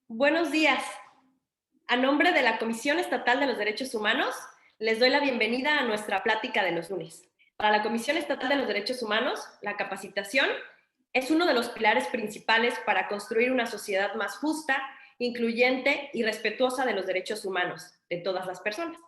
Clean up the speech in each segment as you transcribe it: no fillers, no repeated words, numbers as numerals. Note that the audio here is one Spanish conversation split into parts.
Buenos días. A nombre de la Comisión Estatal de los Derechos Humanos, les doy la bienvenida a nuestra plática de los lunes. Para la Comisión Estatal de los Derechos Humanos, la capacitación es uno de los pilares principales para construir una sociedad más justa, incluyente y respetuosa de los derechos humanos de todas las personas.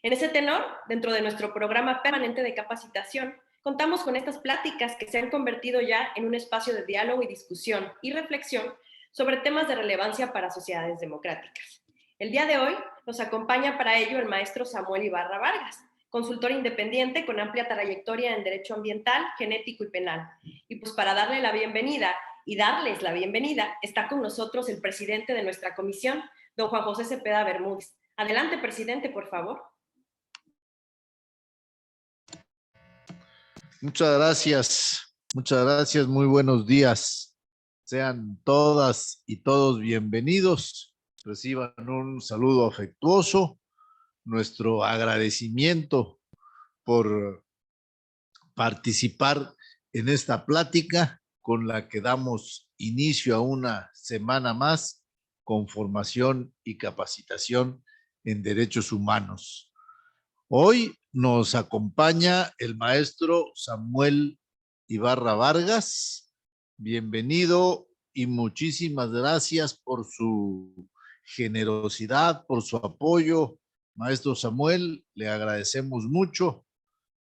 En ese tenor, dentro de nuestro programa permanente de capacitación, contamos con estas pláticas que se han convertido ya en un espacio de diálogo y discusión y reflexión sobre temas de relevancia para sociedades democráticas. El día de hoy nos acompaña para ello el maestro Samuel Ibarra Vargas, consultor independiente con amplia trayectoria en derecho ambiental, genético y penal. Y pues para darle la bienvenida y darles la bienvenida, está con nosotros el presidente de nuestra comisión, don Juan José Cepeda Bermúdez. Adelante, presidente, por favor. Muchas gracias, muy buenos días. Sean todas y todos bienvenidos. Reciban un saludo afectuoso, nuestro agradecimiento por participar en esta plática con la que damos inicio a una semana más con formación y capacitación en derechos humanos. Hoy nos acompaña el maestro Samuel Ibarra Vargas. Bienvenido y muchísimas gracias por su generosidad, por su apoyo. Maestro Samuel, le agradecemos mucho.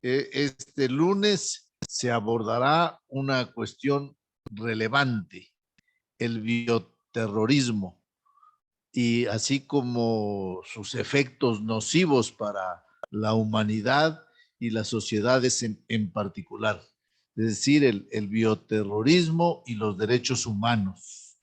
Este lunes se abordará una cuestión relevante, el bioterrorismo, y así como sus efectos nocivos para la humanidad y las sociedades en particular. Es decir, el bioterrorismo y los derechos humanos.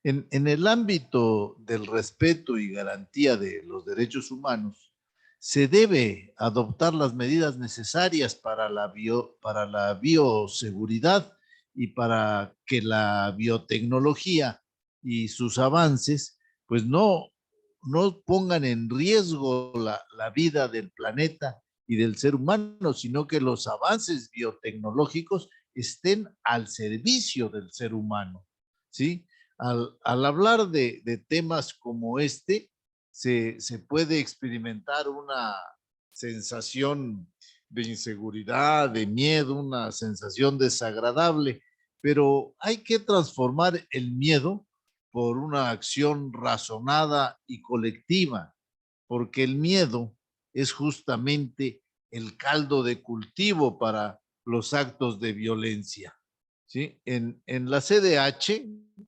En el ámbito del respeto y garantía de los derechos humanos, se debe adoptar las medidas necesarias para la bioseguridad y para que la biotecnología y sus avances pues no pongan en riesgo la vida del planeta y del ser humano, sino que los avances biotecnológicos estén al servicio del ser humano, ¿sí? Al hablar de temas como este, se puede experimentar una sensación de inseguridad, de miedo, una sensación desagradable, pero hay que transformar el miedo por una acción razonada y colectiva, porque el miedo es justamente el caldo de cultivo para los actos de violencia. ¿Sí? En la CDH,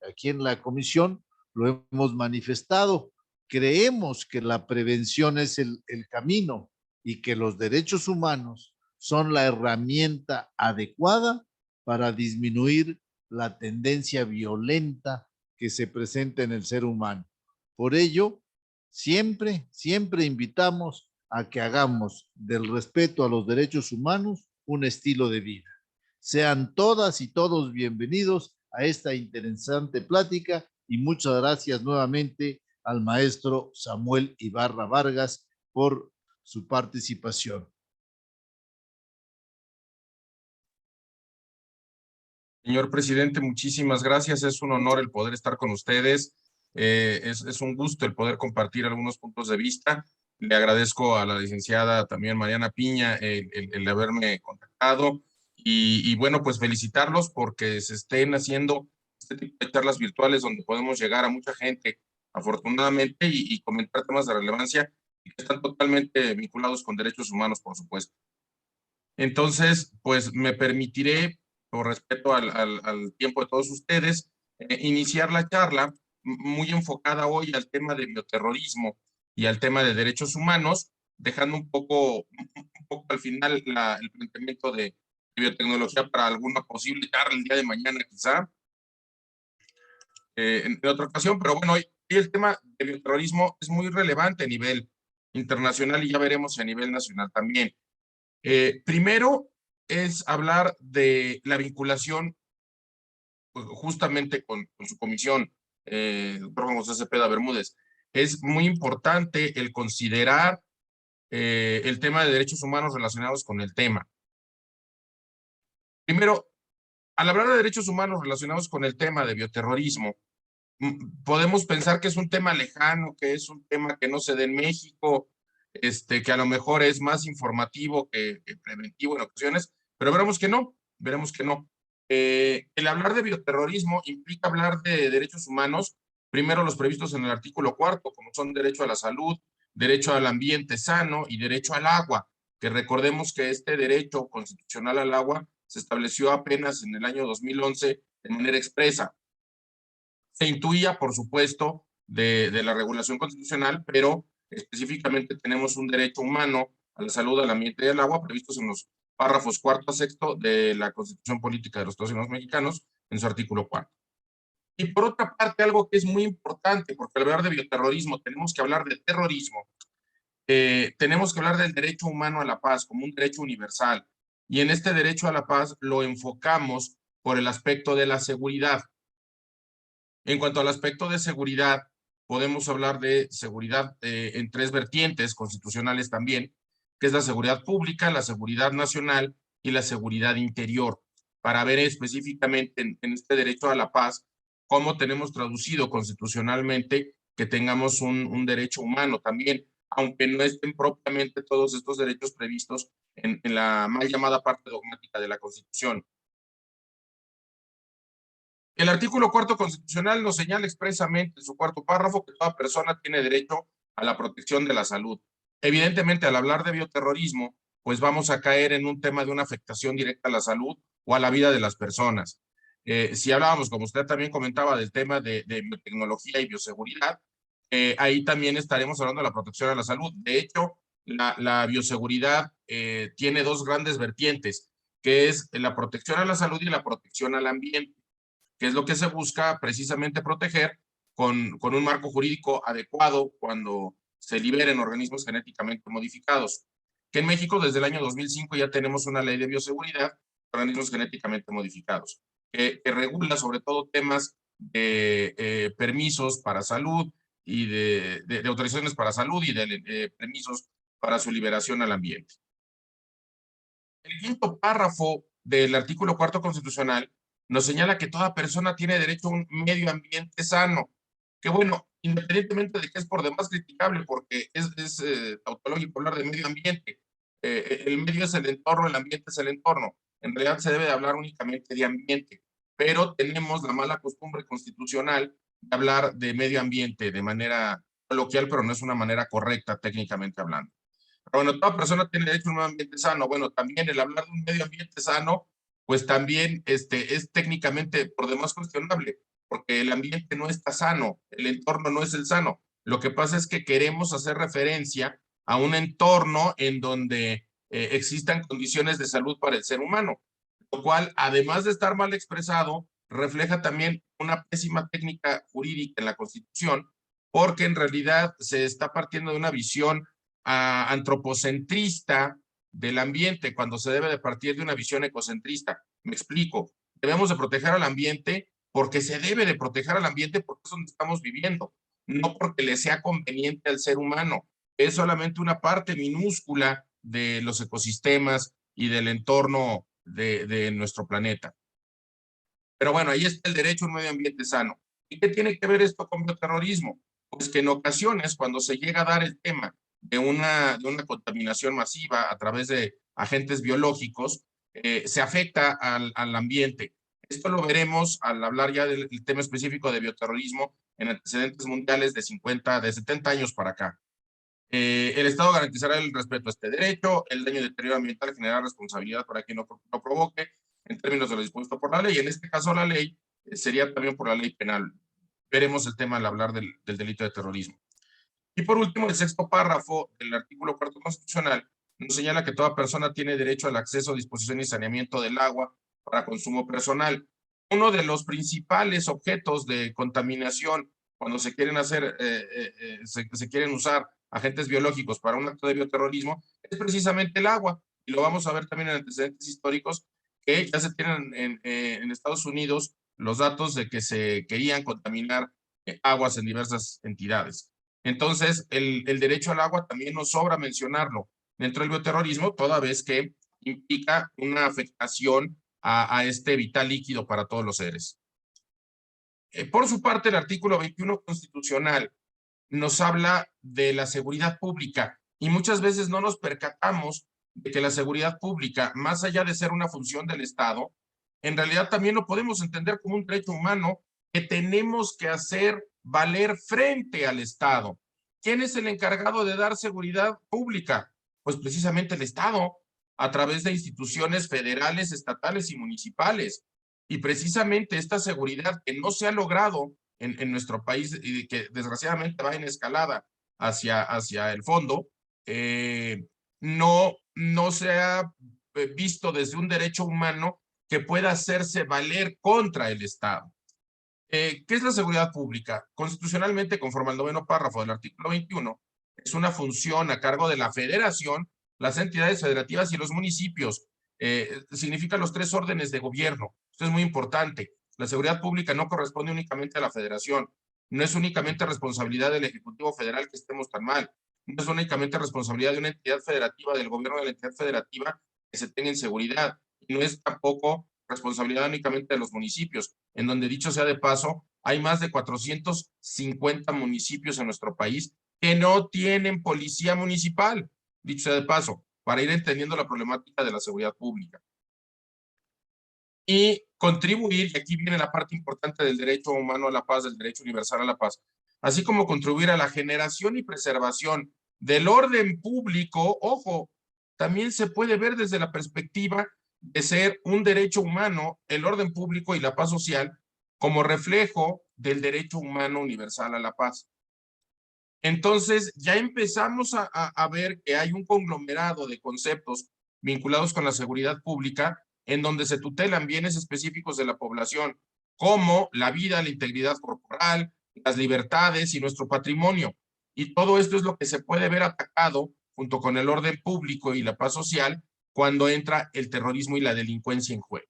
aquí en la comisión, lo hemos manifestado. Creemos que la prevención es el camino y que los derechos humanos son la herramienta adecuada para disminuir la tendencia violenta que se presenta en el ser humano. Por ello, siempre invitamos a que hagamos del respeto a los derechos humanos un estilo de vida. Sean todas y todos bienvenidos a esta interesante plática y muchas gracias nuevamente al maestro Samuel Ibarra Vargas por su participación. Señor presidente, muchísimas gracias. Es un honor el poder estar con ustedes. Es un gusto el poder compartir algunos puntos de vista. Le agradezco a la licenciada también Mariana Piña el haberme contactado y bueno, pues felicitarlos porque se estén haciendo este tipo de charlas virtuales donde podemos llegar a mucha gente, afortunadamente, y comentar temas de relevancia y que están totalmente vinculados con derechos humanos, por supuesto. Entonces, pues me permitiré, por respeto al tiempo de todos ustedes, iniciar la charla muy enfocada hoy al tema de bioterrorismo y al tema de derechos humanos, dejando un poco al final el planteamiento de biotecnología para alguna posible charla el día de mañana quizá, en otra ocasión, pero bueno, hoy el tema de bioterrorismo es muy relevante a nivel internacional y ya veremos a nivel nacional también. Primero es hablar de la vinculación justamente con su comisión, doctor Juan José Cepeda Bermúdez. Es muy importante el considerar el tema de derechos humanos relacionados con el tema. Primero, al hablar de derechos humanos relacionados con el tema de bioterrorismo, podemos pensar que es un tema lejano, que es un tema que no se da en México, que a lo mejor es más informativo que preventivo en ocasiones, pero veremos que no, veremos que no. El hablar de bioterrorismo implica hablar de derechos humanos, primero los previstos en el artículo 4, como son derecho a la salud, derecho al ambiente sano y derecho al agua, que recordemos que este derecho constitucional al agua se estableció apenas en el año 2011 de manera expresa. Se intuía, por supuesto, de la regulación constitucional, pero específicamente tenemos un derecho humano a la salud, al ambiente y al agua previstos en los párrafos 4 a 6 de la Constitución Política de los Estados Unidos Mexicanos, en su artículo 4. Y por otra parte, algo que es muy importante, porque al hablar de bioterrorismo tenemos que hablar de terrorismo, tenemos que hablar del derecho humano a la paz como un derecho universal. Y en este derecho a la paz lo enfocamos por el aspecto de la seguridad. En cuanto al aspecto de seguridad, podemos hablar de seguridad en tres vertientes constitucionales también, que es la seguridad pública, la seguridad nacional y la seguridad interior, para ver específicamente en este derecho a la paz cómo tenemos traducido constitucionalmente que tengamos un derecho humano también, aunque no estén propiamente todos estos derechos previstos en la mal llamada parte dogmática de la Constitución. El artículo 4 constitucional nos señala expresamente en su cuarto párrafo que toda persona tiene derecho a la protección de la salud. Evidentemente, al hablar de bioterrorismo, pues vamos a caer en un tema de una afectación directa a la salud o a la vida de las personas. Si hablábamos, como usted también comentaba, del tema de biotecnología y bioseguridad, ahí también estaremos hablando de la protección a la salud. De hecho, la bioseguridad tiene dos grandes vertientes, que es la protección a la salud y la protección al ambiente, que es lo que se busca precisamente proteger con un marco jurídico adecuado cuando se liberen organismos genéticamente modificados. Que en México desde el año 2005 ya tenemos una ley de bioseguridad de organismos genéticamente modificados, que regula sobre todo temas de permisos para salud y de autorizaciones para salud y de permisos para su liberación al ambiente. El quinto párrafo del artículo 4 constitucional nos señala que toda persona tiene derecho a un medio ambiente sano, que bueno, independientemente de que es por demás criticable, porque es tautológico hablar de medio ambiente. El medio es el entorno, el ambiente es el entorno. En realidad se debe de hablar únicamente de ambiente, pero tenemos la mala costumbre constitucional de hablar de medio ambiente de manera coloquial, pero no es una manera correcta técnicamente hablando. Pero bueno, toda persona tiene derecho a un medio ambiente sano. Bueno, también el hablar de un medio ambiente sano pues también es técnicamente por demás cuestionable, porque el ambiente no está sano, el entorno no es el sano. Lo que pasa es que queremos hacer referencia a un entorno en donde existan condiciones de salud para el ser humano, lo cual, además de estar mal expresado, refleja también una pésima técnica jurídica en la Constitución, porque en realidad se está partiendo de una visión antropocentrista del ambiente cuando se debe de partir de una visión ecocentrista. Me explico. Debemos de proteger al ambiente porque se debe de proteger al ambiente porque es donde estamos viviendo, no porque le sea conveniente al ser humano. Es solamente una parte minúscula de los ecosistemas y del entorno de nuestro planeta. Pero bueno, ahí está el derecho a un medio ambiente sano. ¿Y qué tiene que ver esto con bioterrorismo? Pues que en ocasiones, cuando se llega a dar el tema de una contaminación masiva a través de agentes biológicos, se afecta al ambiente. Esto lo veremos al hablar ya del tema específico de bioterrorismo en antecedentes mundiales de 70 años para acá. El Estado garantizará el respeto a este derecho, el daño de deterioro ambiental generará responsabilidad para quien lo provoque, en términos de lo dispuesto por la ley. En este caso, la ley sería también por la ley penal. Veremos el tema al hablar del delito de terrorismo. Y por último, el sexto párrafo del artículo 4 constitucional nos señala que toda persona tiene derecho al acceso, disposición y saneamiento del agua para consumo personal. Uno de los principales objetos de contaminación cuando se quieren hacer, se quieren usar agentes biológicos para un acto de bioterrorismo es precisamente el agua. Y lo vamos a ver también en antecedentes históricos que ya se tienen en Estados Unidos los datos de que se querían contaminar aguas en diversas entidades. Entonces, el derecho al agua también nos sobra mencionarlo dentro del bioterrorismo, toda vez que implica una afectación a este vital líquido para todos los seres. Por su parte, el artículo 21 constitucional nos habla de la seguridad pública y muchas veces no nos percatamos de que la seguridad pública, más allá de ser una función del Estado, en realidad también lo podemos entender como un derecho humano que tenemos que hacer valer frente al Estado. ¿Quién es el encargado de dar seguridad pública? Pues precisamente el Estado, a través de instituciones federales, estatales y municipales. Y precisamente esta seguridad que no se ha logrado en nuestro país y que desgraciadamente va en escalada hacia el fondo, no se ha visto desde un derecho humano que pueda hacerse valer contra el Estado. ¿Qué es la seguridad pública? Constitucionalmente, conforme al 9º párrafo del artículo 21, es una función a cargo de la Federación, las entidades federativas y los municipios. Significa los 3 órdenes de gobierno. Esto es muy importante. La seguridad pública no corresponde únicamente a la Federación. No es únicamente responsabilidad del Ejecutivo Federal que estemos tan mal. No es únicamente responsabilidad de una entidad federativa, del gobierno de la entidad federativa, que se tenga en seguridad. Y no es tampoco responsabilidad únicamente de los municipios, en donde, dicho sea de paso, hay más de 450 municipios en nuestro país que no tienen policía municipal, dicho sea de paso, para ir entendiendo la problemática de la seguridad pública. Y contribuir, y aquí viene la parte importante del derecho humano a la paz, del derecho universal a la paz, así como contribuir a la generación y preservación del orden público. Ojo, también se puede ver desde la perspectiva de ser un derecho humano, el orden público y la paz social, como reflejo del derecho humano universal a la paz. Entonces, ya empezamos a ver que hay un conglomerado de conceptos vinculados con la seguridad pública, en donde se tutelan bienes específicos de la población, como la vida, la integridad corporal, las libertades y nuestro patrimonio. Y todo esto es lo que se puede ver atacado junto con el orden público y la paz social cuando entra el terrorismo y la delincuencia en juego.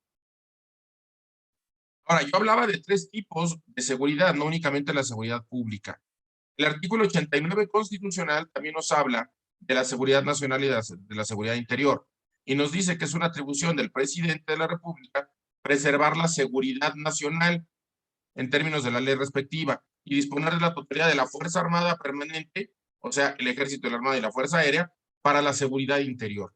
Ahora, yo hablaba de 3 tipos de seguridad, no únicamente la seguridad pública. El artículo 89 constitucional también nos habla de la seguridad nacional y de la seguridad interior, y nos dice que es una atribución del presidente de la República preservar la seguridad nacional en términos de la ley respectiva y disponer de la totalidad de la Fuerza Armada permanente, o sea, el Ejército, la Armada y la Fuerza Aérea, para la seguridad interior.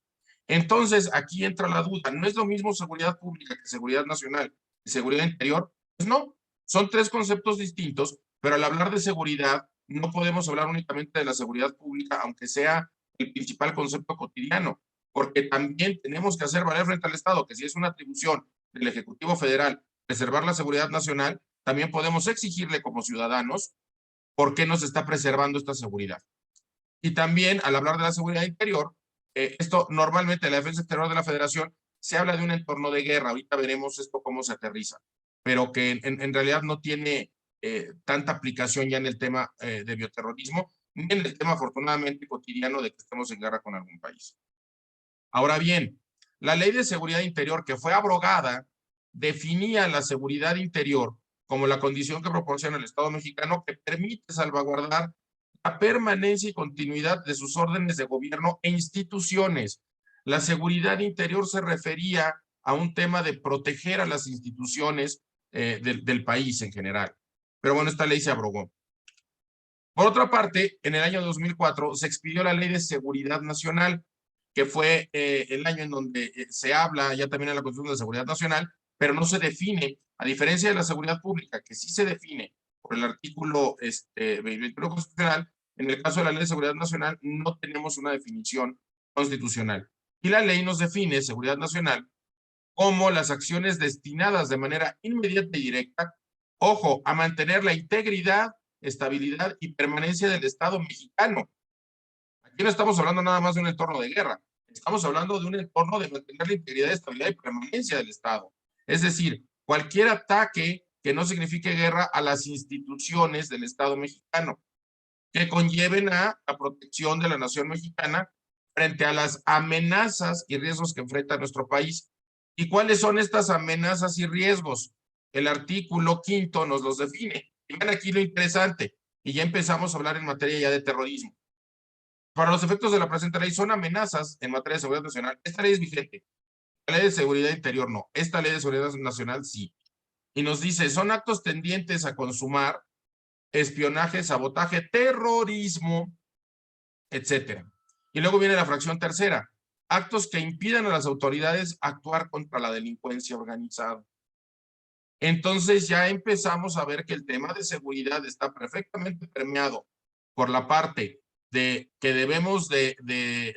Entonces, aquí entra la duda, ¿no es lo mismo seguridad pública que seguridad nacional y seguridad interior? Pues no, son 3 conceptos distintos, pero al hablar de seguridad, no podemos hablar únicamente de la seguridad pública, aunque sea el principal concepto cotidiano, porque también tenemos que hacer valer frente al Estado que si es una atribución del Ejecutivo Federal preservar la seguridad nacional, también podemos exigirle como ciudadanos por qué nos está preservando esta seguridad. Y también, al hablar de la seguridad interior, esto normalmente la defensa exterior de la Federación se habla de un entorno de guerra. Ahorita veremos esto cómo se aterriza, pero que en realidad no tiene tanta aplicación ya en el tema de bioterrorismo, ni en el tema afortunadamente cotidiano de que estemos en guerra con algún país. Ahora bien, la Ley de Seguridad Interior, que fue abrogada, definía la seguridad interior como la condición que proporciona el Estado mexicano que permite salvaguardar la permanencia y continuidad de sus órdenes de gobierno e instituciones. La seguridad interior se refería a un tema de proteger a las instituciones del país en general. Pero bueno, esta ley se abrogó. Por otra parte, en el año 2004 se expidió la Ley de Seguridad Nacional, que fue el año en donde se habla ya también en la Constitución de Seguridad Nacional, pero no se define, a diferencia de la seguridad pública, que sí se define por el artículo 21 constitucional. En el caso de la Ley de Seguridad Nacional no tenemos una definición constitucional. Y la ley nos define seguridad nacional como las acciones destinadas de manera inmediata y directa, ojo, a mantener la integridad, estabilidad y permanencia del Estado mexicano. Aquí no estamos hablando nada más de un entorno de guerra, estamos hablando de un entorno de mantener la integridad, estabilidad y permanencia del Estado. Es decir, cualquier ataque que no signifique guerra a las instituciones del Estado mexicano, que conlleven a la protección de la nación mexicana frente a las amenazas y riesgos que enfrenta nuestro país. ¿Y cuáles son estas amenazas y riesgos? El artículo 5 nos los define. Y vean aquí lo interesante, y ya empezamos a hablar en materia ya de terrorismo. Para los efectos de la presente ley son amenazas en materia de seguridad nacional. Esta ley es vigente. La ley de seguridad interior no. Esta ley de seguridad nacional sí. y nos dice, son actos tendientes a consumar espionaje, sabotaje, terrorismo, etcétera. Y luego viene la fracción tercera, actos que impidan a las autoridades actuar contra la delincuencia organizada. Entonces ya empezamos a ver que el tema de seguridad está perfectamente permeado por la parte de que debemos de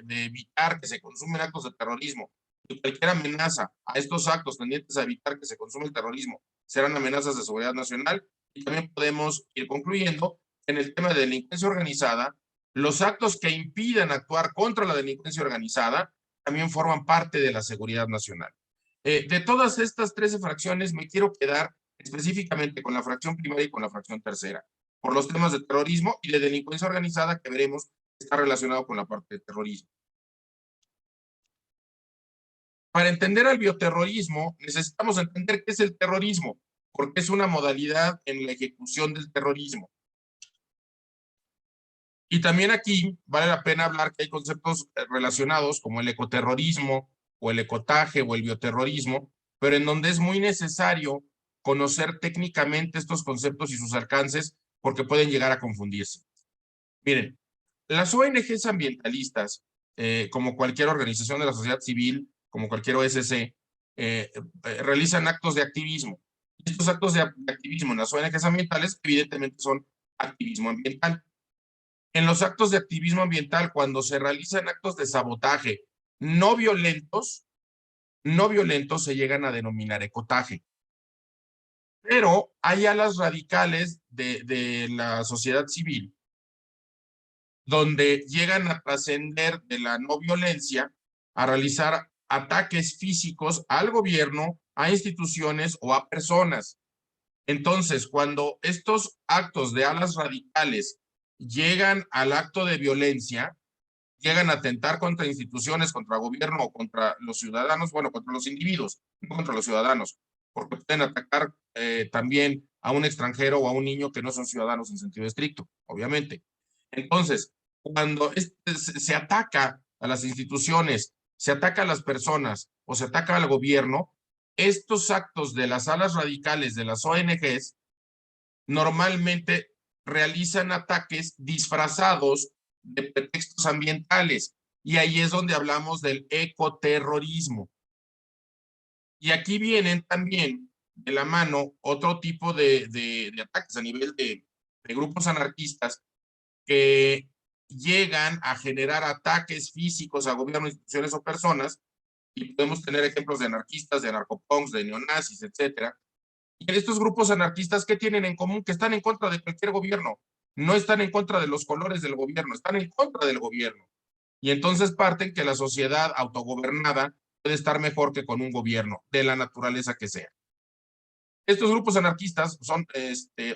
evitar que se consumen actos de terrorismo, y cualquier amenaza a estos actos tendientes a evitar que se consuma el terrorismo serán amenazas de seguridad nacional. Y también podemos ir concluyendo en el tema de delincuencia organizada, los actos que impidan actuar contra la delincuencia organizada también forman parte de la seguridad nacional. De todas estas 13 fracciones me quiero quedar específicamente con la fracción primera y con la fracción tercera, por los temas de terrorismo y de delincuencia organizada que veremos está relacionado con la parte de terrorismo. Para entender al bioterrorismo, necesitamos entender qué es el terrorismo, porque es una modalidad en la ejecución del terrorismo. Y también aquí vale la pena hablar que hay conceptos relacionados como el ecoterrorismo o el ecotaje o el bioterrorismo, pero en donde es muy necesario conocer técnicamente estos conceptos y sus alcances porque pueden llegar a confundirse. Miren, las ONGs ambientalistas, como cualquier organización de la sociedad civil, como cualquier OSC, realizan actos de activismo. Estos actos de activismo en las ONGs ambientales evidentemente son activismo ambiental. En los actos de activismo ambiental, cuando se realizan actos de sabotaje no violentos se llegan a denominar ecotaje. Pero hay alas radicales de la sociedad civil donde llegan a trascender de la no violencia a realizar ataques físicos al gobierno, a instituciones o a personas. Entonces, cuando estos actos de alas radicales llegan al acto de violencia, llegan a atentar contra instituciones, contra gobierno o contra los ciudadanos, bueno, contra los individuos, no contra los ciudadanos, porque pueden atacar también a un extranjero o a un niño que no son ciudadanos en sentido estricto, obviamente. Entonces, cuando se ataca a las instituciones, se ataca a las personas o se ataca al gobierno, estos actos de las alas radicales de las ONGs normalmente realizan ataques disfrazados de pretextos ambientales, y ahí es donde hablamos del ecoterrorismo. Y aquí vienen también de la mano otro tipo de ataques a nivel de grupos anarquistas que llegan a generar ataques físicos a gobiernos, instituciones o personas, y podemos tener ejemplos de anarquistas, de anarcopunks, de neonazis, etcétera. Y estos grupos anarquistas, ¿qué tienen en común? Que están en contra de cualquier gobierno. No están en contra de los colores del gobierno, están en contra del gobierno. Y entonces parten que la sociedad autogobernada puede estar mejor que con un gobierno, de la naturaleza que sea. Estos grupos anarquistas son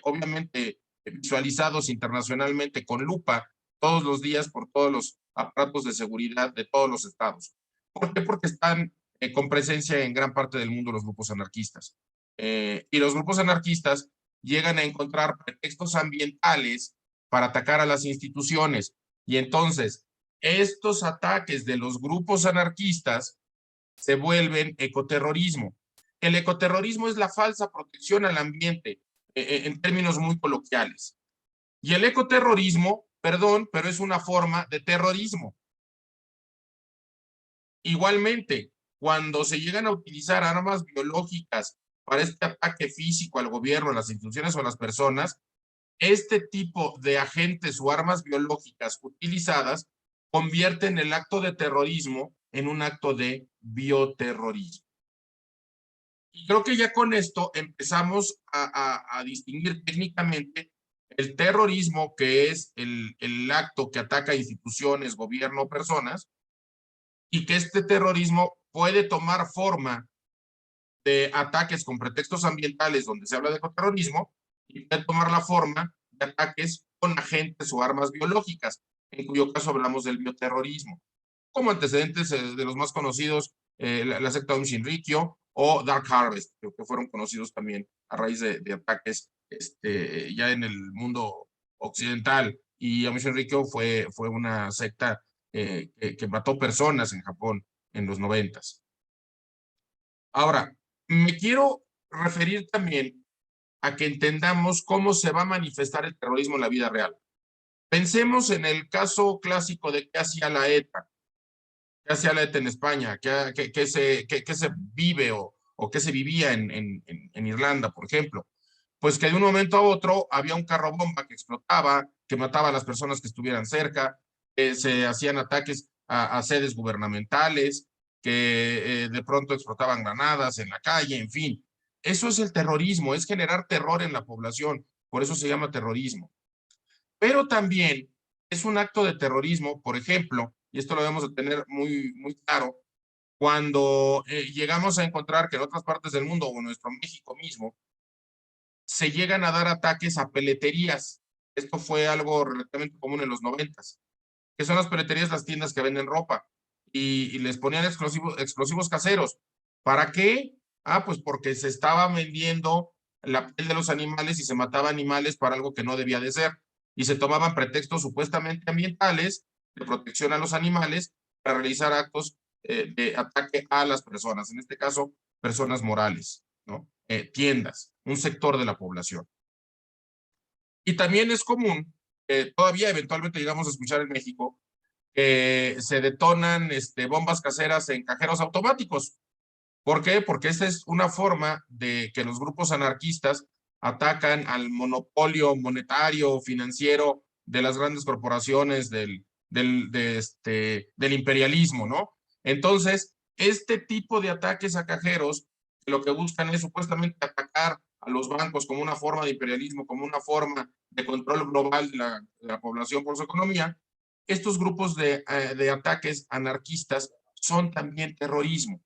obviamente visualizados internacionalmente con lupa todos los días por todos los aparatos de seguridad de todos los estados. ¿Por qué? Porque están con presencia en gran parte del mundo los grupos anarquistas. Y los grupos anarquistas llegan a encontrar pretextos ambientales para atacar a las instituciones. Y entonces, estos ataques de los grupos anarquistas se vuelven ecoterrorismo. El ecoterrorismo es la falsa protección al ambiente, en términos muy coloquiales. Y el ecoterrorismo, perdón, pero es una forma de terrorismo. Igualmente, cuando se llegan a utilizar armas biológicas para este ataque físico al gobierno, a las instituciones o a las personas, este tipo de agentes o armas biológicas utilizadas convierten el acto de terrorismo en un acto de bioterrorismo. Y creo que ya con esto empezamos a distinguir técnicamente el terrorismo, que es el acto que ataca a instituciones, gobierno o personas, y que este terrorismo puede tomar forma de ataques con pretextos ambientales, donde se habla de ecoterrorismo, y puede tomar la forma de ataques con agentes o armas biológicas, en cuyo caso hablamos del bioterrorismo. Como antecedentes de los más conocidos, la secta Aum Shinrikyo o Dark Harvest, que fueron conocidos también a raíz de ataques ya en el mundo occidental. Y Aum Shinrikyo fue una secta que mató personas en Japón en los 90s. Ahora, me quiero referir también a que entendamos cómo se va a manifestar el terrorismo en la vida real. Pensemos en el caso clásico de qué hacía la ETA, qué hacía la ETA en España, qué se vive o qué se vivía en Irlanda, por ejemplo. Pues que de un momento a otro había un carro bomba que explotaba, que mataba a las personas que estuvieran cerca, se hacían ataques a sedes gubernamentales, que de pronto explotaban granadas en la calle, en fin. Eso es el terrorismo, es generar terror en la población, por eso se llama terrorismo. Pero también es un acto de terrorismo, por ejemplo, y esto lo debemos de tener muy claro, cuando llegamos a encontrar que en otras partes del mundo o en nuestro México mismo, se llegan a dar ataques a peleterías. Esto fue algo relativamente común en los 90s. ¿Qué son las peleterías? Las tiendas que venden ropa. Y les ponían explosivos caseros. ¿Para qué? Ah, pues porque se estaba vendiendo la piel de los animales y se mataba animales para algo que no debía de ser. Y se tomaban pretextos supuestamente ambientales de protección a los animales para realizar actos de ataque a las personas, en este caso, personas morales, ¿no? Tiendas, un sector de la población. Y también es común, todavía eventualmente llegamos a escuchar en México, que se detonan bombas caseras en cajeros automáticos. ¿Por qué? Porque esta es una forma de que los grupos anarquistas atacan al monopolio monetario, financiero de las grandes corporaciones del imperialismo, ¿no? Entonces, este tipo de ataques a cajeros, lo que buscan es supuestamente atacar a los bancos como una forma de imperialismo, como una forma de control global de la población por su economía. Estos grupos de ataques anarquistas son también terrorismo,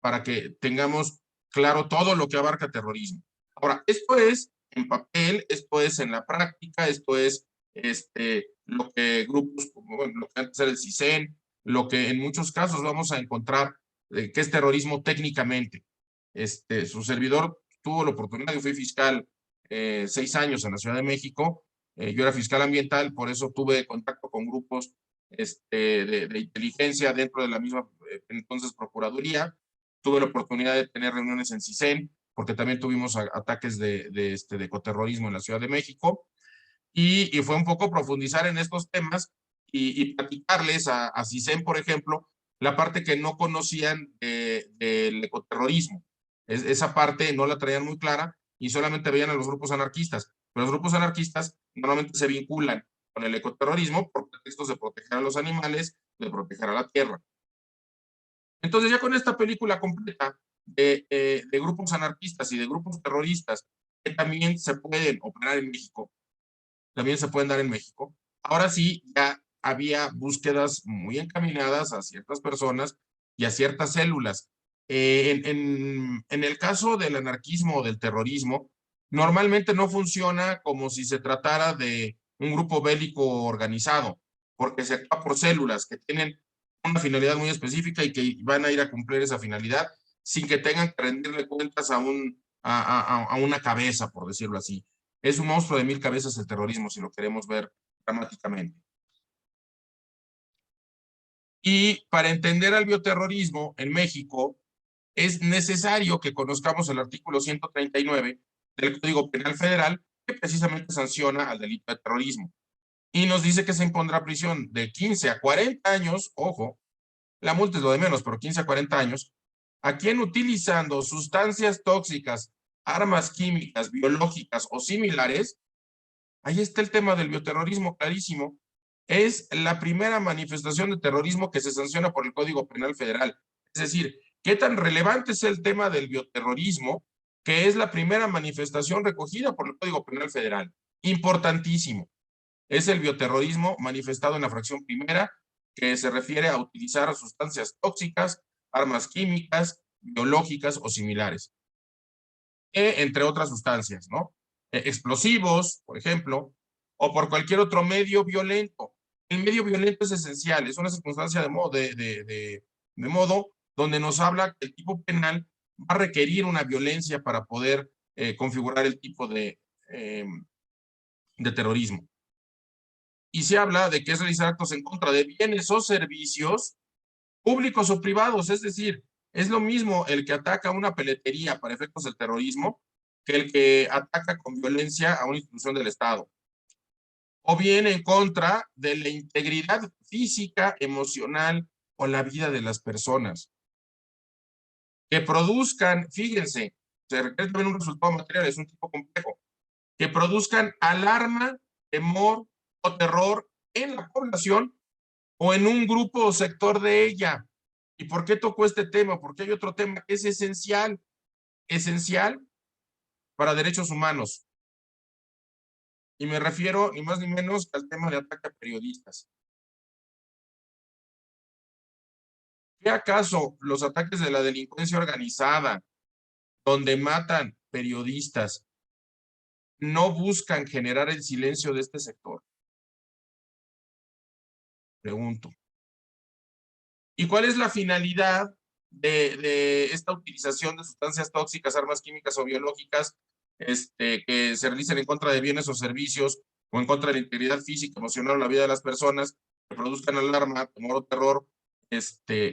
para que tengamos claro todo lo que abarca terrorismo. Ahora, esto es en papel, esto es en la práctica, esto es lo que grupos como bueno, lo que antes era el CISEN, lo que en muchos casos vamos a encontrar que es terrorismo técnicamente. Su servidor tuvo la oportunidad, yo fui fiscal 6 años en la Ciudad de México, yo era fiscal ambiental, por eso tuve contacto con grupos de inteligencia dentro de la misma entonces Procuraduría. Tuve la oportunidad de tener reuniones en CISEN, porque también tuvimos ataques de ecoterrorismo en la Ciudad de México, y fue un poco profundizar en estos temas y platicarles a CISEN, por ejemplo, la parte que no conocían del ecoterrorismo. Esa parte no la traían muy clara y solamente veían a los grupos anarquistas. Pero los grupos anarquistas normalmente se vinculan con el ecoterrorismo por pretextos de proteger a los animales, de proteger a la tierra. Entonces ya con esta película completa de grupos anarquistas y de grupos terroristas que también se pueden operar en México, también se pueden dar en México, ahora sí ya había búsquedas muy encaminadas a ciertas personas y a ciertas células. En el caso del anarquismo o del terrorismo, normalmente no funciona como si se tratara de un grupo bélico organizado, porque se actúa por células que tienen una finalidad muy específica y que van a ir a cumplir esa finalidad sin que tengan que rendirle cuentas a una cabeza, por decirlo así. Es un monstruo de 1000 cabezas el terrorismo, si lo queremos ver dramáticamente. Y para entender al bioterrorismo en México, es necesario que conozcamos el artículo 139 del Código Penal Federal, que precisamente sanciona al delito de terrorismo. Y nos dice que se impondrá prisión de 15 a 40 años, ojo, la multa es lo de menos, pero 15 a 40 años, a quien utilizando sustancias tóxicas, armas químicas, biológicas o similares. Ahí está el tema del bioterrorismo, clarísimo. Es la primera manifestación de terrorismo que se sanciona por el Código Penal Federal. Es decir, ¿qué tan relevante es el tema del bioterrorismo, que es la primera manifestación recogida por el Código Penal Federal? Importantísimo. Es el bioterrorismo manifestado en la fracción primera, que se refiere a utilizar sustancias tóxicas, armas químicas, biológicas o similares, entre otras sustancias, ¿no? Explosivos, por ejemplo, o por cualquier otro medio violento. El medio violento es esencial, es una circunstancia de modo donde nos habla que el tipo penal va a requerir una violencia para poder configurar el tipo de terrorismo. Y se habla de que es realizar actos en contra de bienes o servicios públicos o privados, es decir, Es lo mismo el que ataca una peletería para efectos del terrorismo que el que ataca con violencia a una institución del Estado. O bien en contra de la integridad física, emocional o la vida de las personas. Que produzcan, fíjense, se requiere también un resultado material, es un tipo complejo, que produzcan alarma, temor o terror en la población o en un grupo o sector de ella. ¿Y por qué tocó este tema? Porque hay otro tema que es esencial para derechos humanos. Y me refiero ni más ni menos al tema de ataque a periodistas. ¿Qué acaso los ataques de la delincuencia organizada, donde matan periodistas, no buscan generar el silencio de este sector? Pregunto. ¿Y cuál es la finalidad de esta utilización de sustancias tóxicas, armas químicas o biológicas que se realicen en contra de bienes o servicios o en contra de la integridad física, emocional o la vida de las personas, que produzcan alarma, temor o terror?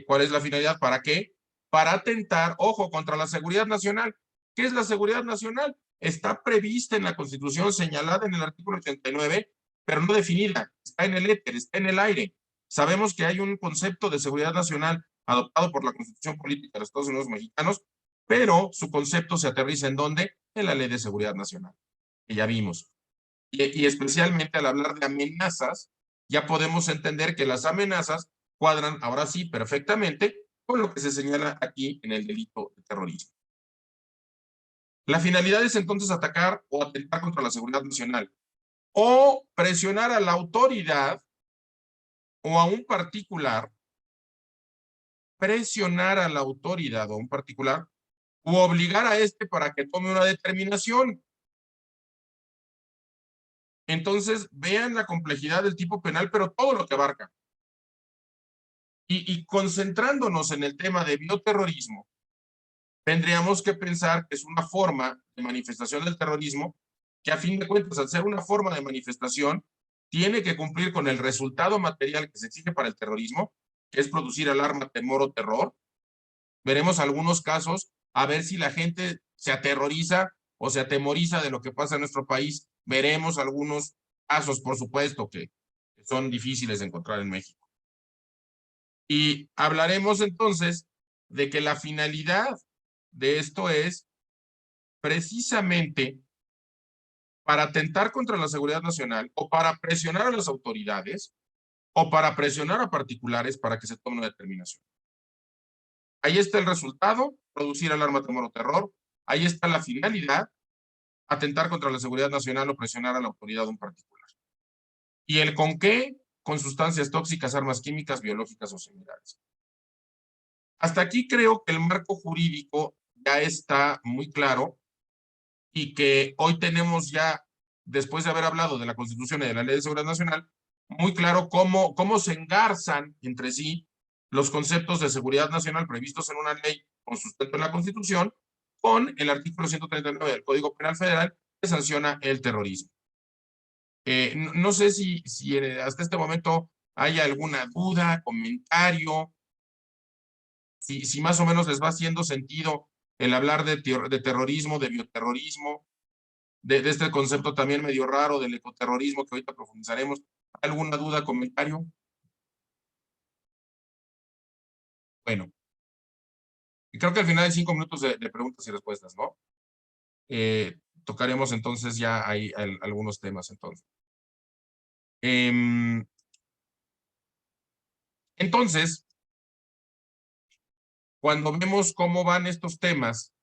¿Cuál es la finalidad? ¿Para qué? Para atentar, ojo, contra la seguridad nacional. ¿Qué es la seguridad nacional? Está prevista en la Constitución, señalada en el artículo 89, pero no definida. Está en el éter, está en el aire. Sabemos que hay un concepto de seguridad nacional adoptado por la Constitución Política de los Estados Unidos Mexicanos, pero su concepto se aterriza ¿en dónde? En la Ley de Seguridad Nacional, que ya vimos. Y especialmente al hablar de amenazas, ya podemos entender que las amenazas cuadran ahora sí perfectamente con lo que se señala aquí en el delito de terrorismo. La finalidad es entonces atacar o atentar contra la seguridad nacional o presionar a la autoridad o a un particular, presionar a la autoridad o a un particular u obligar a este para que tome una determinación. Entonces, vean la complejidad del tipo penal, pero todo lo que abarca. Y concentrándonos en el tema de bioterrorismo, tendríamos que pensar que es una forma de manifestación del terrorismo que a fin de cuentas, al ser una forma de manifestación, tiene que cumplir con el resultado material que se exige para el terrorismo, que es producir alarma, temor o terror. Veremos algunos casos, a ver si la gente se aterroriza o se atemoriza de lo que pasa en nuestro país. Veremos algunos casos, por supuesto, que son difíciles de encontrar en México. Y hablaremos entonces de que la finalidad de esto es precisamente para atentar contra la seguridad nacional o para presionar a las autoridades o para presionar a particulares para que se tome una determinación. Ahí está el resultado, producir alarma, temor o terror. Ahí está la finalidad, atentar contra la seguridad nacional o presionar a la autoridad de un particular. ¿Y el con qué? Con sustancias tóxicas, armas químicas, biológicas o similares. Hasta aquí creo que el marco jurídico ya está muy claro y que hoy tenemos ya, después de haber hablado de la Constitución y de la Ley de Seguridad Nacional, muy claro cómo se engarzan entre sí los conceptos de seguridad nacional previstos en una ley con sustento en la Constitución con el artículo 139 del Código Penal Federal que sanciona el terrorismo. No sé si hasta este momento hay alguna duda, comentario, si más o menos les va haciendo sentido el hablar de terrorismo, de bioterrorismo, de este concepto también medio raro del ecoterrorismo que ahorita profundizaremos. ¿Alguna duda, comentario? Bueno, y creo que al final hay 5 minutos de preguntas y respuestas, ¿no? Tocaremos entonces ya ahí algunos temas entonces. Entonces, cuando vemos cómo van estos temas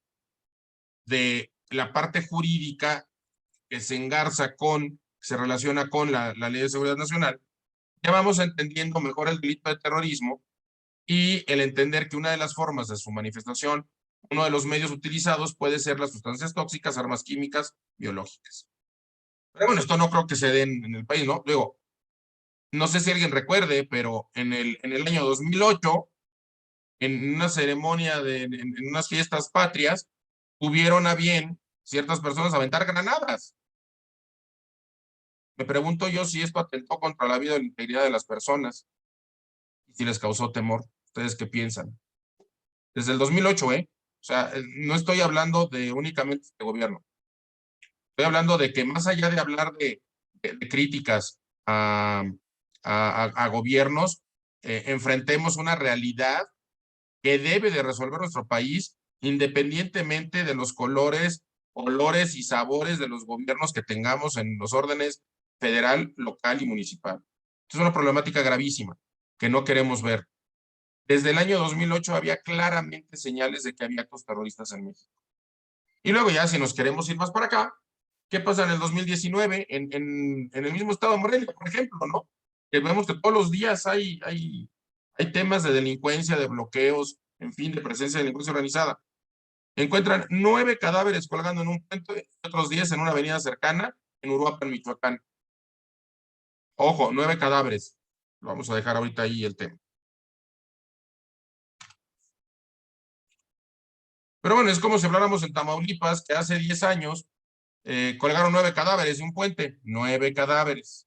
de la parte jurídica que se engarza se relaciona con la Ley de Seguridad Nacional, ya vamos entendiendo mejor el delito de terrorismo y el entender que una de las formas de su manifestación, uno de los medios utilizados puede ser las sustancias tóxicas, armas químicas, biológicas. Pero bueno, esto no creo que se dé en el país, ¿no? Luego, no sé si alguien recuerde, pero en el año 2008, en una ceremonia, en unas fiestas patrias, tuvieron a bien ciertas personas aventar granadas. Me pregunto yo si esto atentó contra la vida o la integridad de las personas y si les causó temor. ¿Ustedes qué piensan? desde el 2008, ¿eh? O sea, no estoy hablando de únicamente este gobierno. Estoy hablando de que más allá de hablar de críticas a gobiernos, enfrentemos una realidad que debe de resolver nuestro país independientemente de los colores, olores y sabores de los gobiernos que tengamos en los órdenes federal, local y municipal. Es una problemática gravísima que no queremos ver. Desde el año 2008 había claramente señales de que había actos terroristas en México. Y luego ya, si nos queremos ir más para acá, ¿qué pasa en el 2019 en el mismo estado de Morelia, por ejemplo, ¿no? Que vemos que todos los días hay temas de delincuencia, de bloqueos, en fin, de presencia de delincuencia organizada. Encuentran 9 cadáveres colgando en un puente, otros 10 en una avenida cercana, en Uruapan, Michoacán. Ojo, 9 cadáveres. Lo vamos a dejar ahorita ahí el tema. Pero bueno, es como si habláramos en Tamaulipas, que hace 10 años colgaron 9 cadáveres de un puente. 9 cadáveres.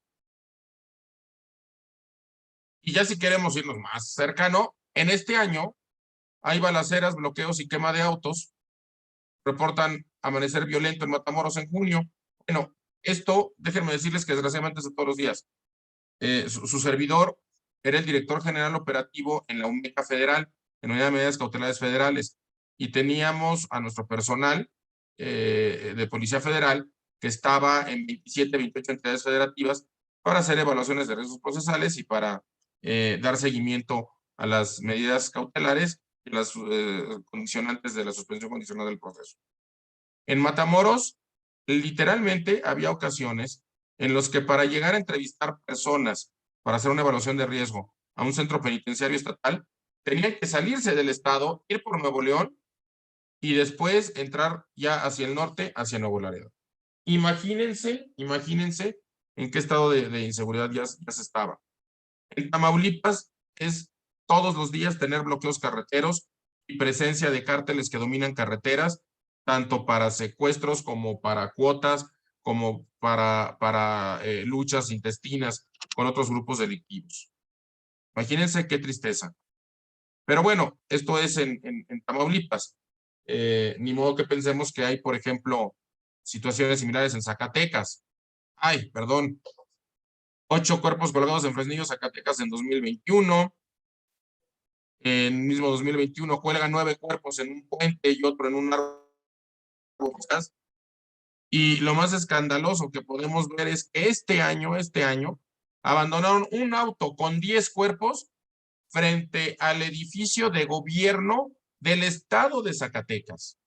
Y ya si queremos irnos más cercano, en este año hay balaceras, bloqueos y quema de autos. Reportan amanecer violento en Matamoros en junio. Bueno, esto, déjenme decirles que desgraciadamente es de todos los días. Su servidor era el director general operativo en la UMECA Federal, en Unidad de Medidas Cautelares Federales, y teníamos a nuestro personal de Policía Federal que estaba en 27, 28 entidades federativas para hacer evaluaciones de riesgos procesales y para dar seguimiento a las medidas cautelares y las condicionantes de la suspensión condicional del proceso. En Matamoros, literalmente había ocasiones en los que para llegar a entrevistar personas para hacer una evaluación de riesgo a un centro penitenciario estatal, tenían que salirse del estado, ir por Nuevo León y después entrar ya hacia el norte, hacia Nuevo Laredo. Imagínense en qué estado de inseguridad ya se estaba. En Tamaulipas es todos los días tener bloqueos carreteros y presencia de cárteles que dominan carreteras, tanto para secuestros como para cuotas, como para luchas intestinas con otros grupos delictivos. Imagínense qué tristeza. Pero bueno, esto es en Tamaulipas. Ni modo que pensemos que hay, por ejemplo, situaciones similares en Zacatecas. Ay, perdón. 8 cuerpos colgados en Fresnillo, Zacatecas en 2021. En el mismo 2021 cuelgan 9 cuerpos en un puente y otro en un árbol. Y lo más escandaloso que podemos ver es que este año, abandonaron un auto con 10 cuerpos frente al edificio de gobierno del estado de Zacatecas.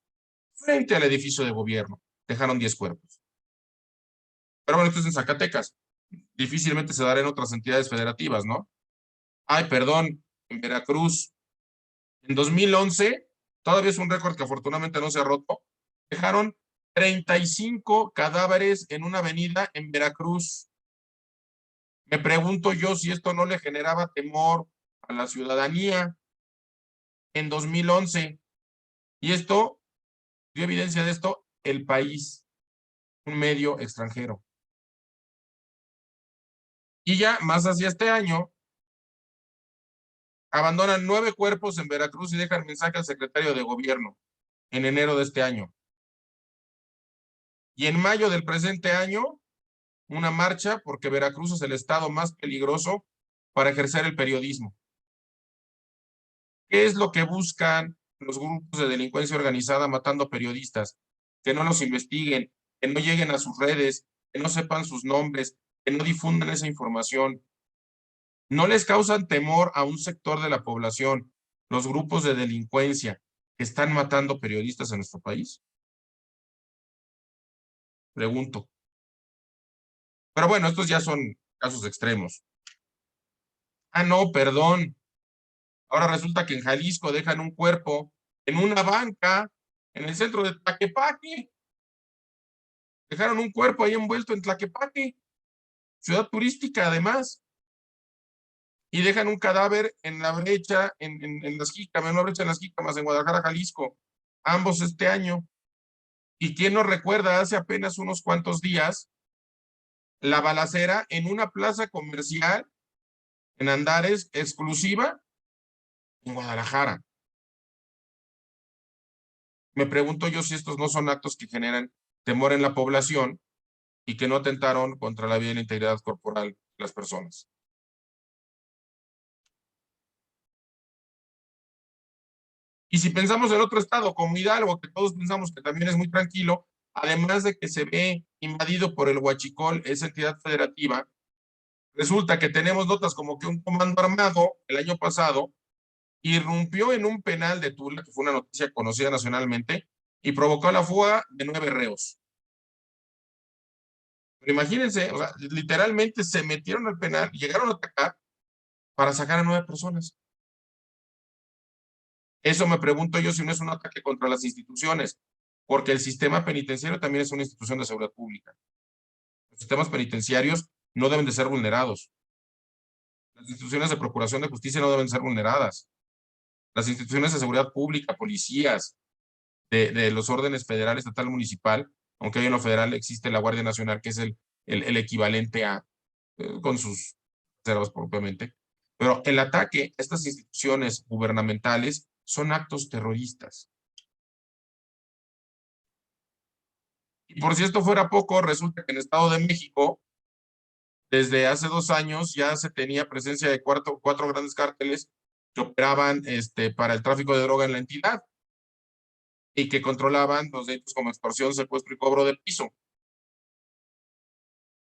Frente al edificio de gobierno. Dejaron 10 cuerpos. Pero bueno, esto es en Zacatecas. Difícilmente se dará en otras entidades federativas, ¿no? Ay, perdón, en Veracruz. En 2011, todavía es un récord que afortunadamente no se ha roto, dejaron 35 cadáveres en una avenida en Veracruz. Me pregunto yo si esto no le generaba temor a la ciudadanía en 2011. Y esto, dio evidencia de esto, El País, un medio extranjero. Y ya más hacia este año, abandonan 9 cuerpos en Veracruz y dejan mensaje al secretario de gobierno en enero de este año. Y en mayo del presente año, una marcha porque Veracruz es el estado más peligroso para ejercer el periodismo. ¿Qué es lo que buscan los grupos de delincuencia organizada matando periodistas? Que no los investiguen, que no lleguen a sus redes, que no sepan sus nombres, que no difundan esa información. ¿No les causan temor a un sector de la población, los grupos de delincuencia que están matando periodistas en nuestro país? Pregunto. Pero bueno, estos ya son casos extremos. Ah, no, perdón. Ahora resulta que en Jalisco dejan un cuerpo en una banca en el centro de Tlaquepaque. Dejaron un cuerpo ahí envuelto en Tlaquepaque, ciudad turística además. Y dejan un cadáver en la brecha, en las Jícamas, en una brecha en las Jícamas, en Guadalajara, Jalisco. Ambos este año. ¿Y quién nos recuerda hace apenas unos cuantos días la balacera en una plaza comercial en Andares exclusiva en Guadalajara? Me pregunto yo si estos no son actos que generan temor en la población y que no atentaron contra la vida y la integridad corporal de las personas. Y si pensamos en otro estado como Hidalgo, que todos pensamos que también es muy tranquilo, además de que se ve invadido por el Huachicol, esa entidad federativa, resulta que tenemos notas como que un comando armado el año pasado irrumpió en un penal de Tula, que fue una noticia conocida nacionalmente, y provocó la fuga de 9 reos. Pero imagínense, o sea, literalmente se metieron al penal, llegaron a atacar para sacar a 9 personas. Eso me pregunto yo si no es un ataque contra las instituciones, porque el sistema penitenciario también es una institución de seguridad pública. Los sistemas penitenciarios no deben de ser vulnerados. Las instituciones de procuración de justicia no deben ser vulneradas. Las instituciones de seguridad pública, policías, de los órdenes federal, estatal, municipal, aunque hoy en lo federal existe la Guardia Nacional, que es el equivalente a, con sus reservas propiamente. Pero el ataque a estas instituciones gubernamentales son actos terroristas. Y por si esto fuera poco, resulta que en el Estado de México, desde hace 2 años, ya se tenía presencia de 4 grandes cárteles que operaban para el tráfico de droga en la entidad y que controlaban los delitos como extorsión, secuestro y cobro de piso.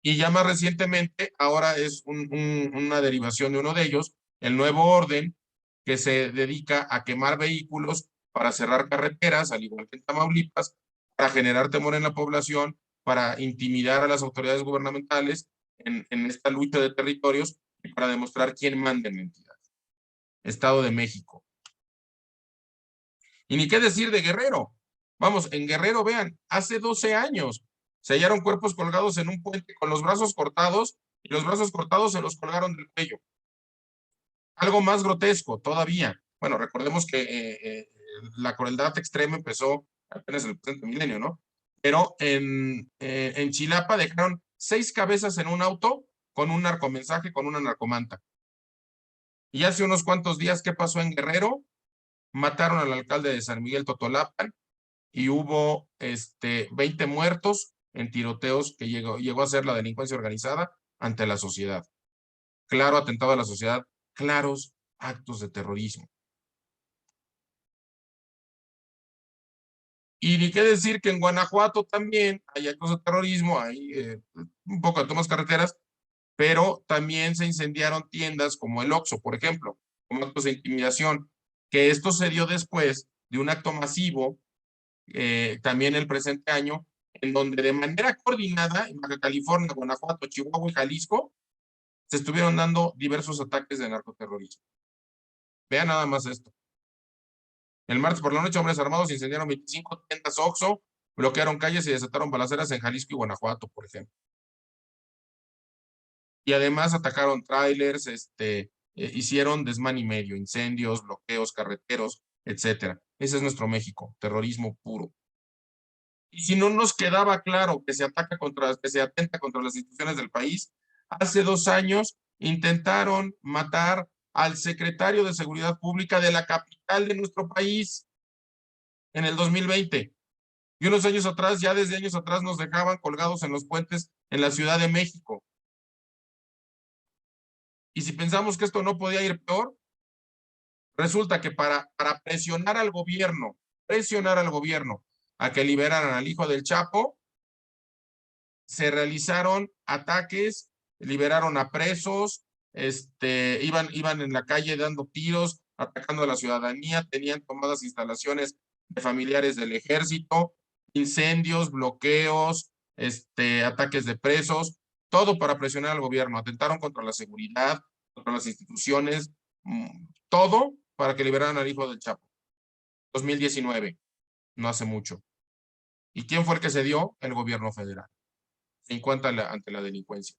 Y ya más recientemente, ahora es una derivación de uno de ellos, el Nuevo Orden, que se dedica a quemar vehículos para cerrar carreteras, al igual que en Tamaulipas, para generar temor en la población, para intimidar a las autoridades gubernamentales en esta lucha de territorios y para demostrar quién manda en la entidad. Estado de México. Y ni qué decir de Guerrero. Vamos, en Guerrero, vean, hace 12 años se hallaron cuerpos colgados en un puente con los brazos cortados y los brazos cortados se los colgaron del cuello. Algo más grotesco todavía. Bueno, recordemos que la crueldad extrema empezó apenas en el presente milenio, ¿no? Pero en Chilapa dejaron 6 cabezas en un auto con un narcomensaje, con una narcomanta. Y hace unos cuantos días, ¿qué pasó en Guerrero? Mataron al alcalde de San Miguel Totolapan y hubo 20 muertos en tiroteos que llegó a ser la delincuencia organizada ante la sociedad. Claro atentado a la sociedad, claros actos de terrorismo. Y ni qué decir que en Guanajuato también hay actos de terrorismo, hay un poco de tomas carreteras, pero también se incendiaron tiendas como el Oxxo, por ejemplo, como actos de intimidación, que esto se dio después de un acto masivo, también el presente año, en donde de manera coordinada en Baja California, Guanajuato, Chihuahua y Jalisco, se estuvieron dando diversos ataques de narcoterrorismo. Vean nada más esto. El martes por la noche, hombres armados incendiaron 25 tiendas Oxxo, bloquearon calles y desataron balaceras en Jalisco y Guanajuato, por ejemplo. Y además atacaron trailers, hicieron desmán y medio, incendios, bloqueos carreteros, etcétera. Ese es nuestro México, terrorismo puro. Y si no nos quedaba claro que se atenta contra las instituciones del país, hace 2 años intentaron matar al secretario de Seguridad Pública de la capital de nuestro país en el 2020. Y unos años atrás, ya desde años atrás, nos dejaban colgados en los puentes en la Ciudad de México. Y si pensamos que esto no podía ir peor, resulta que para presionar al gobierno a que liberaran al hijo del Chapo, se realizaron ataques, liberaron a presos, iban en la calle dando tiros, atacando a la ciudadanía, tenían tomadas instalaciones de familiares del ejército, incendios, bloqueos, ataques de presos, todo para presionar al gobierno. Atentaron contra la seguridad, contra las instituciones, todo para que liberaran al hijo del Chapo. 2019, no hace mucho. ¿Y quién fue el que se dio? El gobierno federal en cuanto ante la delincuencia.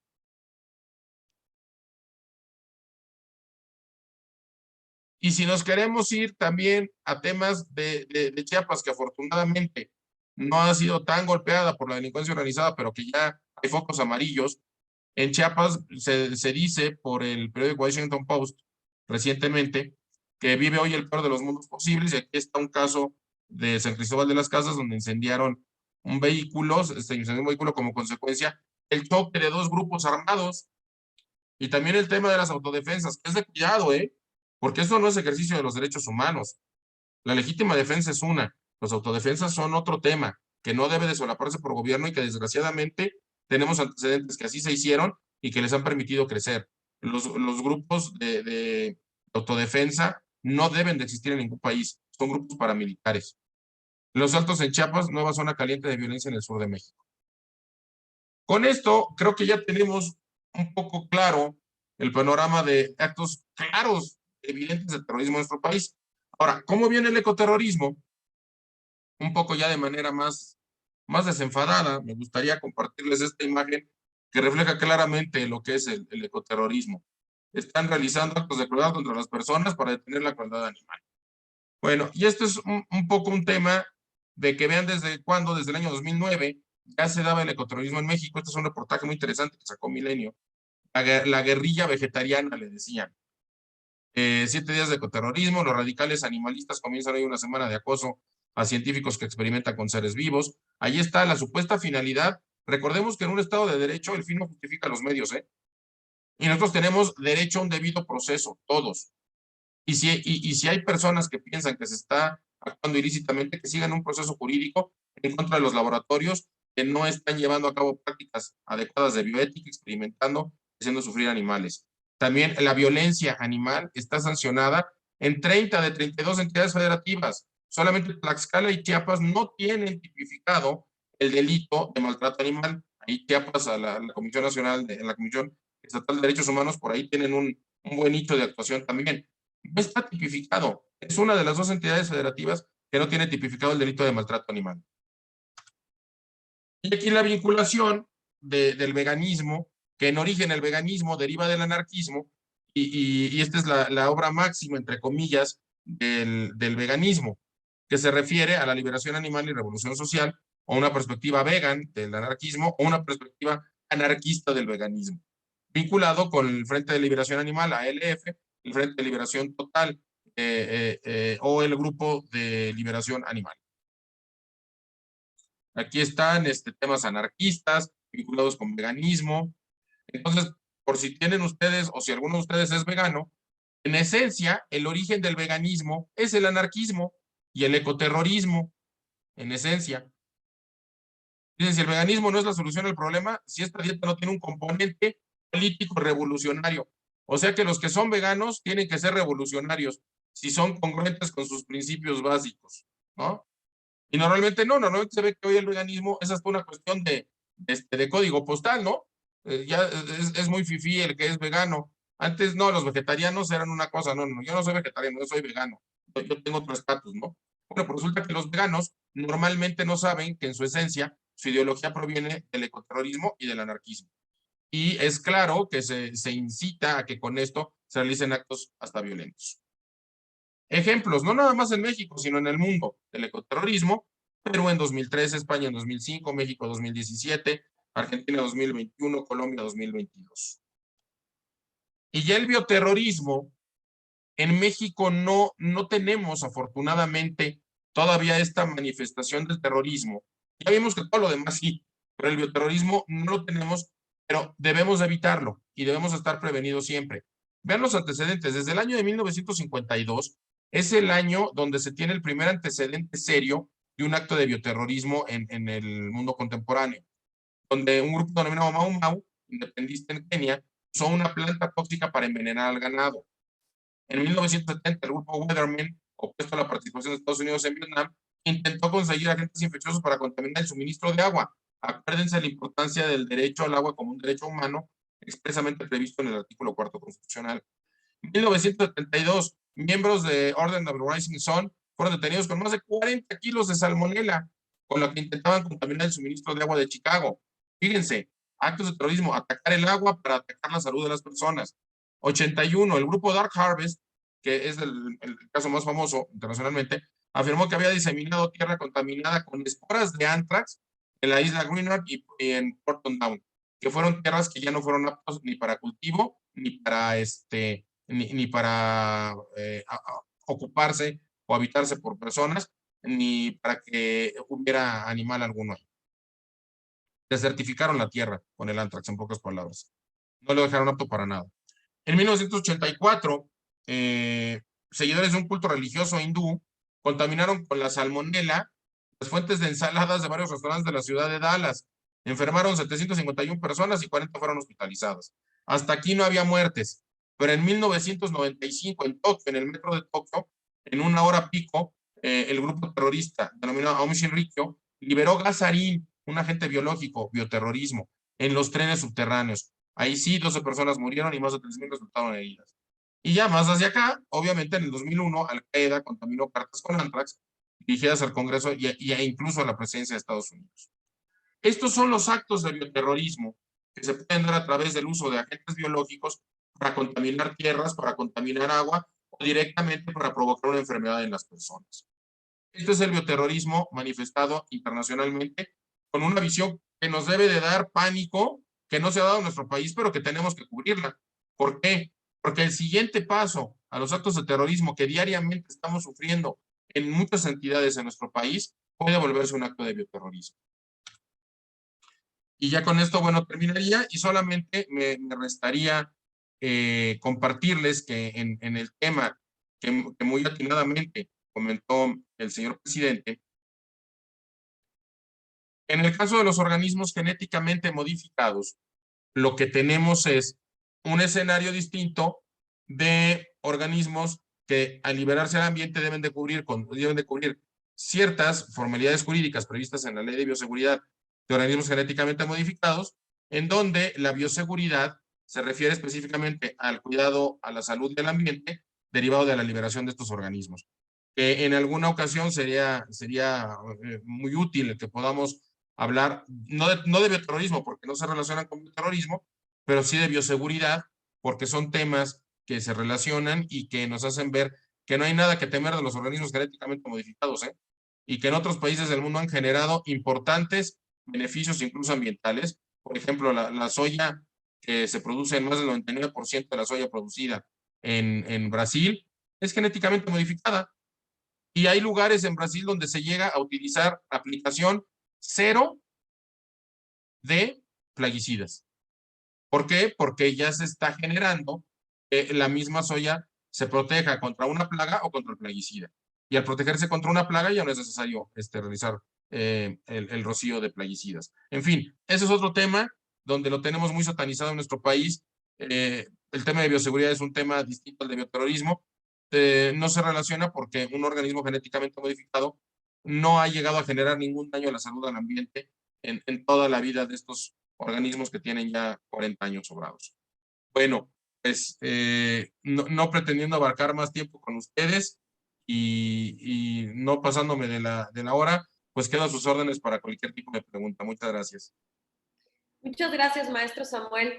Y si nos queremos ir también a temas de Chiapas, que afortunadamente no ha sido tan golpeada por la delincuencia organizada, pero que ya hay focos amarillos, en Chiapas se dice por el periódico Washington Post recientemente que vive hoy el peor de los mundos posibles, y aquí está un caso de San Cristóbal de las Casas, donde incendiaron un vehículo, como consecuencia del choque de dos grupos armados. Y también el tema de las autodefensas, que es de cuidado, porque esto no es ejercicio de los derechos humanos. La legítima defensa es una, las autodefensas son otro tema, que no debe de solaparse por gobierno y que desgraciadamente tenemos antecedentes que así se hicieron y que les han permitido crecer. Los grupos de autodefensa no deben de existir en ningún país, son grupos paramilitares. Los Altos en Chiapas, nueva zona caliente de violencia en el sur de México. Con esto, creo que ya tenemos un poco claro el panorama de actos claros, evidentes de terrorismo en nuestro país. Ahora, ¿cómo viene el ecoterrorismo? Un poco ya de manera más desenfadada, me gustaría compartirles esta imagen que refleja claramente lo que es el ecoterrorismo. Están realizando actos de crueldad contra las personas para detener la crueldad animal. Bueno, y esto es un poco un tema de que vean desde cuándo, desde el año 2009, ya se daba el ecoterrorismo en México. Este es un reportaje muy interesante que sacó Milenio. La guerrilla vegetariana, le decían. 7 días de ecoterrorismo, los radicales animalistas comienzan hoy una semana de acoso a científicos que experimentan con seres vivos. Ahí está la supuesta finalidad. Recordemos que en un Estado de Derecho el fin no justifica los medios, y nosotros tenemos derecho a un debido proceso, todos. Y si hay personas que piensan que se está actuando ilícitamente, que sigan un proceso jurídico en contra de los laboratorios que no están llevando a cabo prácticas adecuadas de bioética, experimentando, haciendo sufrir animales. También la violencia animal está sancionada en 30 de 32 entidades federativas. Solamente Tlaxcala y Chiapas no tienen tipificado el delito de maltrato animal. Ahí Chiapas, a la Comisión Nacional, la Comisión Estatal de Derechos Humanos, por ahí tienen un buen nicho de actuación también. No está tipificado. Es una de las dos entidades federativas que no tiene tipificado el delito de maltrato animal. Y aquí la vinculación del veganismo, que en origen el veganismo deriva del anarquismo, y esta es la obra máxima, entre comillas, del veganismo, que se refiere a la liberación animal y revolución social, o una perspectiva vegan del anarquismo, o una perspectiva anarquista del veganismo, vinculado con el Frente de Liberación Animal, ALF, el Frente de Liberación Total, o el Grupo de Liberación Animal. Aquí están temas anarquistas vinculados con veganismo. Entonces, por si tienen ustedes o si alguno de ustedes es vegano, en esencia, el origen del veganismo es el anarquismo y el ecoterrorismo, en esencia. Dicen, si el veganismo no es la solución al problema, si esta dieta no tiene un componente político revolucionario. O sea que los que son veganos tienen que ser revolucionarios, si son congruentes con sus principios básicos, ¿no? Y normalmente se ve que hoy el veganismo es hasta una cuestión de código postal, ¿no? Ya es muy fifí el que es vegano. Antes no, los vegetarianos eran una cosa, no, yo no soy vegetariano, yo soy vegano, yo tengo otro estatus, ¿no? Bueno, pues resulta que los veganos normalmente no saben que en su esencia su ideología proviene del ecoterrorismo y del anarquismo. Y es claro que se incita a que con esto se realicen actos hasta violentos. Ejemplos, no nada más en México, sino en el mundo, del ecoterrorismo: Perú en 2013, España en 2005, México 2017, Argentina 2021, Colombia 2022. Y ya el bioterrorismo, en México no tenemos afortunadamente todavía esta manifestación del terrorismo. Ya vimos que todo lo demás sí, pero el bioterrorismo no lo tenemos, pero debemos evitarlo y debemos estar prevenidos siempre. Vean los antecedentes. Desde el año de 1952 es el año donde se tiene el primer antecedente serio de un acto de bioterrorismo en el mundo contemporáneo, donde un grupo denominado Mau Mau, independista en Kenia, usó una planta tóxica para envenenar al ganado. En 1970, el grupo Weathermen, opuesto a la participación de Estados Unidos en Vietnam, intentó conseguir agentes infecciosos para contaminar el suministro de agua. Acuérdense la importancia del derecho al agua como un derecho humano, expresamente previsto en el artículo 4 constitucional. En 1972, miembros de Order of the Rising Sun fueron detenidos con más de 40 kilos de salmonela, con la que intentaban contaminar el suministro de agua de Chicago. Fíjense, actos de terrorismo: atacar el agua para atacar la salud de las personas. 81, el grupo Dark Harvest, que es el caso más famoso internacionalmente, afirmó que había diseminado tierra contaminada con esporas de anthrax en la isla Greenard y en Porton Down, que fueron tierras que ya no fueron aptas ni para cultivo, ni para ocuparse o habitarse por personas, ni para que hubiera animal alguno ahí. Desertificaron la tierra con el anthrax, en pocas palabras. No lo dejaron apto para nada. En 1984, seguidores de un culto religioso hindú contaminaron con la salmonela las fuentes de ensaladas de varios restaurantes de la ciudad de Dallas. Enfermaron 751 personas y 40 fueron hospitalizadas. Hasta aquí no había muertes, pero en 1995 en Tokio, en el metro de Tokio, en una hora pico, el grupo terrorista denominado Aum Shinrikyo liberó gas sarín, un agente biológico, bioterrorismo, en los trenes subterráneos. Ahí sí, 12 personas murieron y más de 3,000 resultaron heridas. Y ya más hacia acá, obviamente en el 2001, Al-Qaeda contaminó cartas con anthrax dirigidas al Congreso e incluso a la presidencia de Estados Unidos. Estos son los actos de bioterrorismo que se pueden dar a través del uso de agentes biológicos para contaminar tierras, para contaminar agua o directamente para provocar una enfermedad en las personas. Este es el bioterrorismo manifestado internacionalmente con una visión que nos debe de dar pánico, que no se ha dado en nuestro país, pero que tenemos que cubrirla. ¿Por qué? Porque el siguiente paso a los actos de terrorismo que diariamente estamos sufriendo en muchas entidades en nuestro país puede volverse un acto de bioterrorismo. Y ya con esto, bueno, terminaría y solamente me restaría compartirles que en el tema que muy atinadamente comentó el señor presidente, en el caso de los organismos genéticamente modificados, lo que tenemos es un escenario distinto de organismos que al liberarse al ambiente deben de cubrir ciertas formalidades jurídicas previstas en la Ley de Bioseguridad de organismos genéticamente modificados, en donde la bioseguridad se refiere específicamente al cuidado a la salud del ambiente derivado de la liberación de estos organismos. En alguna ocasión sería muy útil el que podamos hablar, no de bioterrorismo, porque no se relacionan con bioterrorismo, pero sí de bioseguridad, porque son temas que se relacionan y que nos hacen ver que no hay nada que temer de los organismos genéticamente modificados, y que en otros países del mundo han generado importantes beneficios incluso ambientales. Por ejemplo, la soya que se produce en más del 99% de la soya producida en Brasil es genéticamente modificada. Y hay lugares en Brasil donde se llega a utilizar aplicación cero de plaguicidas. ¿Por qué? Porque ya se está generando que la misma soya se proteja contra una plaga o contra el plaguicida. Y al protegerse contra una plaga ya no es necesario realizar el rocío de plaguicidas. En fin, ese es otro tema donde lo tenemos muy satanizado en nuestro país. El tema de bioseguridad es un tema distinto al de bioterrorismo. No se relaciona porque un organismo genéticamente modificado no ha llegado a generar ningún daño a la salud del ambiente en toda la vida de estos organismos que tienen ya 40 años sobrados. Bueno, pues no pretendiendo abarcar más tiempo con ustedes y no pasándome de la hora, pues quedo a sus órdenes para cualquier tipo de pregunta. Muchas gracias. Muchas gracias, maestro Samuel.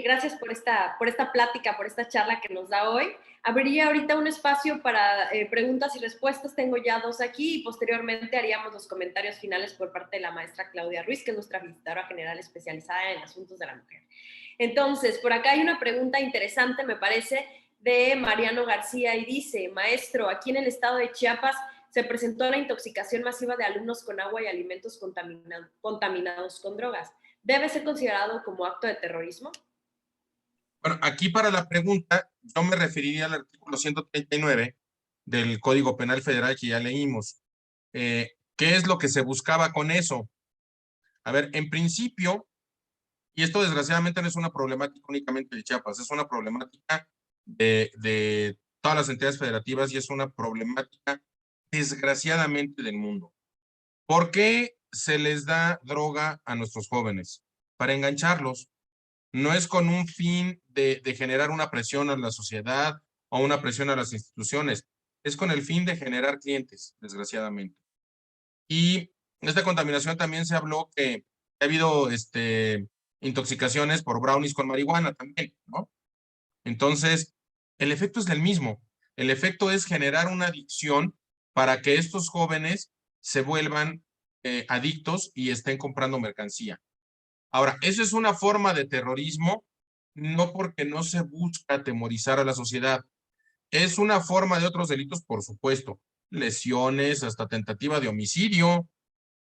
Gracias por esta plática, por esta charla que nos da hoy. Abriría ahorita un espacio para preguntas y respuestas. Tengo ya 2 aquí y posteriormente haríamos los comentarios finales por parte de la maestra Claudia Ruiz, que es nuestra visitadora general especializada en asuntos de la mujer. Entonces, por acá hay una pregunta interesante, me parece, de Mariano García y dice: maestro, aquí en el estado de Chiapas se presentó la intoxicación masiva de alumnos con agua y alimentos contaminados con drogas. ¿Debe ser considerado como acto de terrorismo? Bueno, aquí para la pregunta, yo me referiría al artículo 139 del Código Penal Federal que ya leímos. ¿Qué es lo que se buscaba con eso? A ver, en principio, y esto desgraciadamente no es una problemática únicamente de Chiapas, es una problemática de todas las entidades federativas y es una problemática desgraciadamente del mundo. ¿Por qué se les da droga a nuestros jóvenes? Para engancharlos. No es con un fin de generar una presión a la sociedad o una presión a las instituciones. Es con el fin de generar clientes, desgraciadamente. Y esta contaminación también se habló que ha habido intoxicaciones por brownies con marihuana también, ¿no? Entonces, el efecto es el mismo. El efecto es generar una adicción para que estos jóvenes se vuelvan adictos y estén comprando mercancía. Ahora, eso es una forma de terrorismo, no porque no se busca atemorizar a la sociedad. Es una forma de otros delitos, por supuesto, lesiones, hasta tentativa de homicidio.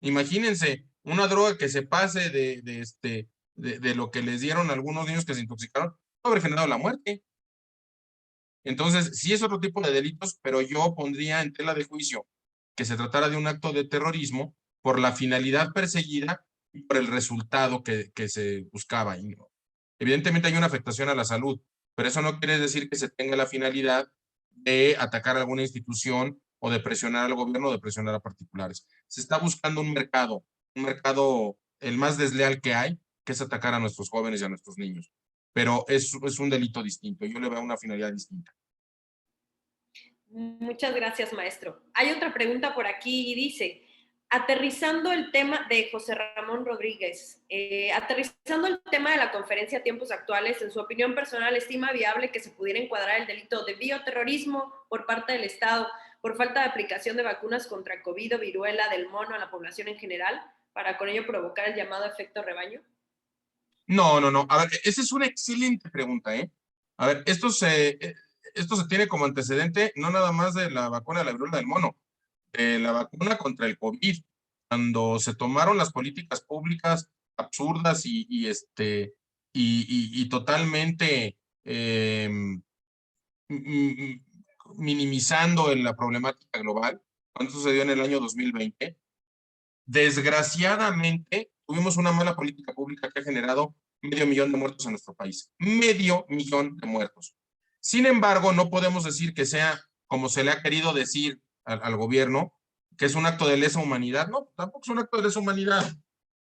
Imagínense, una droga que se pase de lo que les dieron a algunos niños que se intoxicaron, puede haber generado la muerte. Entonces, sí es otro tipo de delitos, pero yo pondría en tela de juicio que se tratara de un acto de terrorismo por la finalidad perseguida y por el resultado que se buscaba. Y evidentemente hay una afectación a la salud, pero eso no quiere decir que se tenga la finalidad de atacar a alguna institución o de presionar al gobierno o de presionar a particulares. Se está buscando un mercado el más desleal que hay, que es atacar a nuestros jóvenes y a nuestros niños. Pero es un delito distinto. Yo le veo una finalidad distinta. Muchas gracias, maestro. Hay otra pregunta por aquí y dice, aterrizando el tema de José Ramón Rodríguez, aterrizando el tema de la conferencia a tiempos actuales, en su opinión personal, ¿estima viable que se pudiera encuadrar el delito de bioterrorismo por parte del Estado por falta de aplicación de vacunas contra COVID o viruela del mono a la población en general, para con ello provocar el llamado efecto rebaño? No, no, no. A ver, esa es una excelente pregunta, ¿eh? A ver, esto se tiene como antecedente no nada más de la vacuna de la viruela del mono, de la vacuna contra el COVID, cuando se tomaron las políticas públicas absurdas y totalmente minimizando la problemática global, cuando sucedió en el año 2020. Desgraciadamente, tuvimos una mala política pública que ha generado 500,000 de muertos en nuestro país. 500,000 de muertos. Sin embargo, no podemos decir que sea, como se le ha querido decir al gobierno, que es un acto de lesa humanidad. No, tampoco es un acto de lesa humanidad.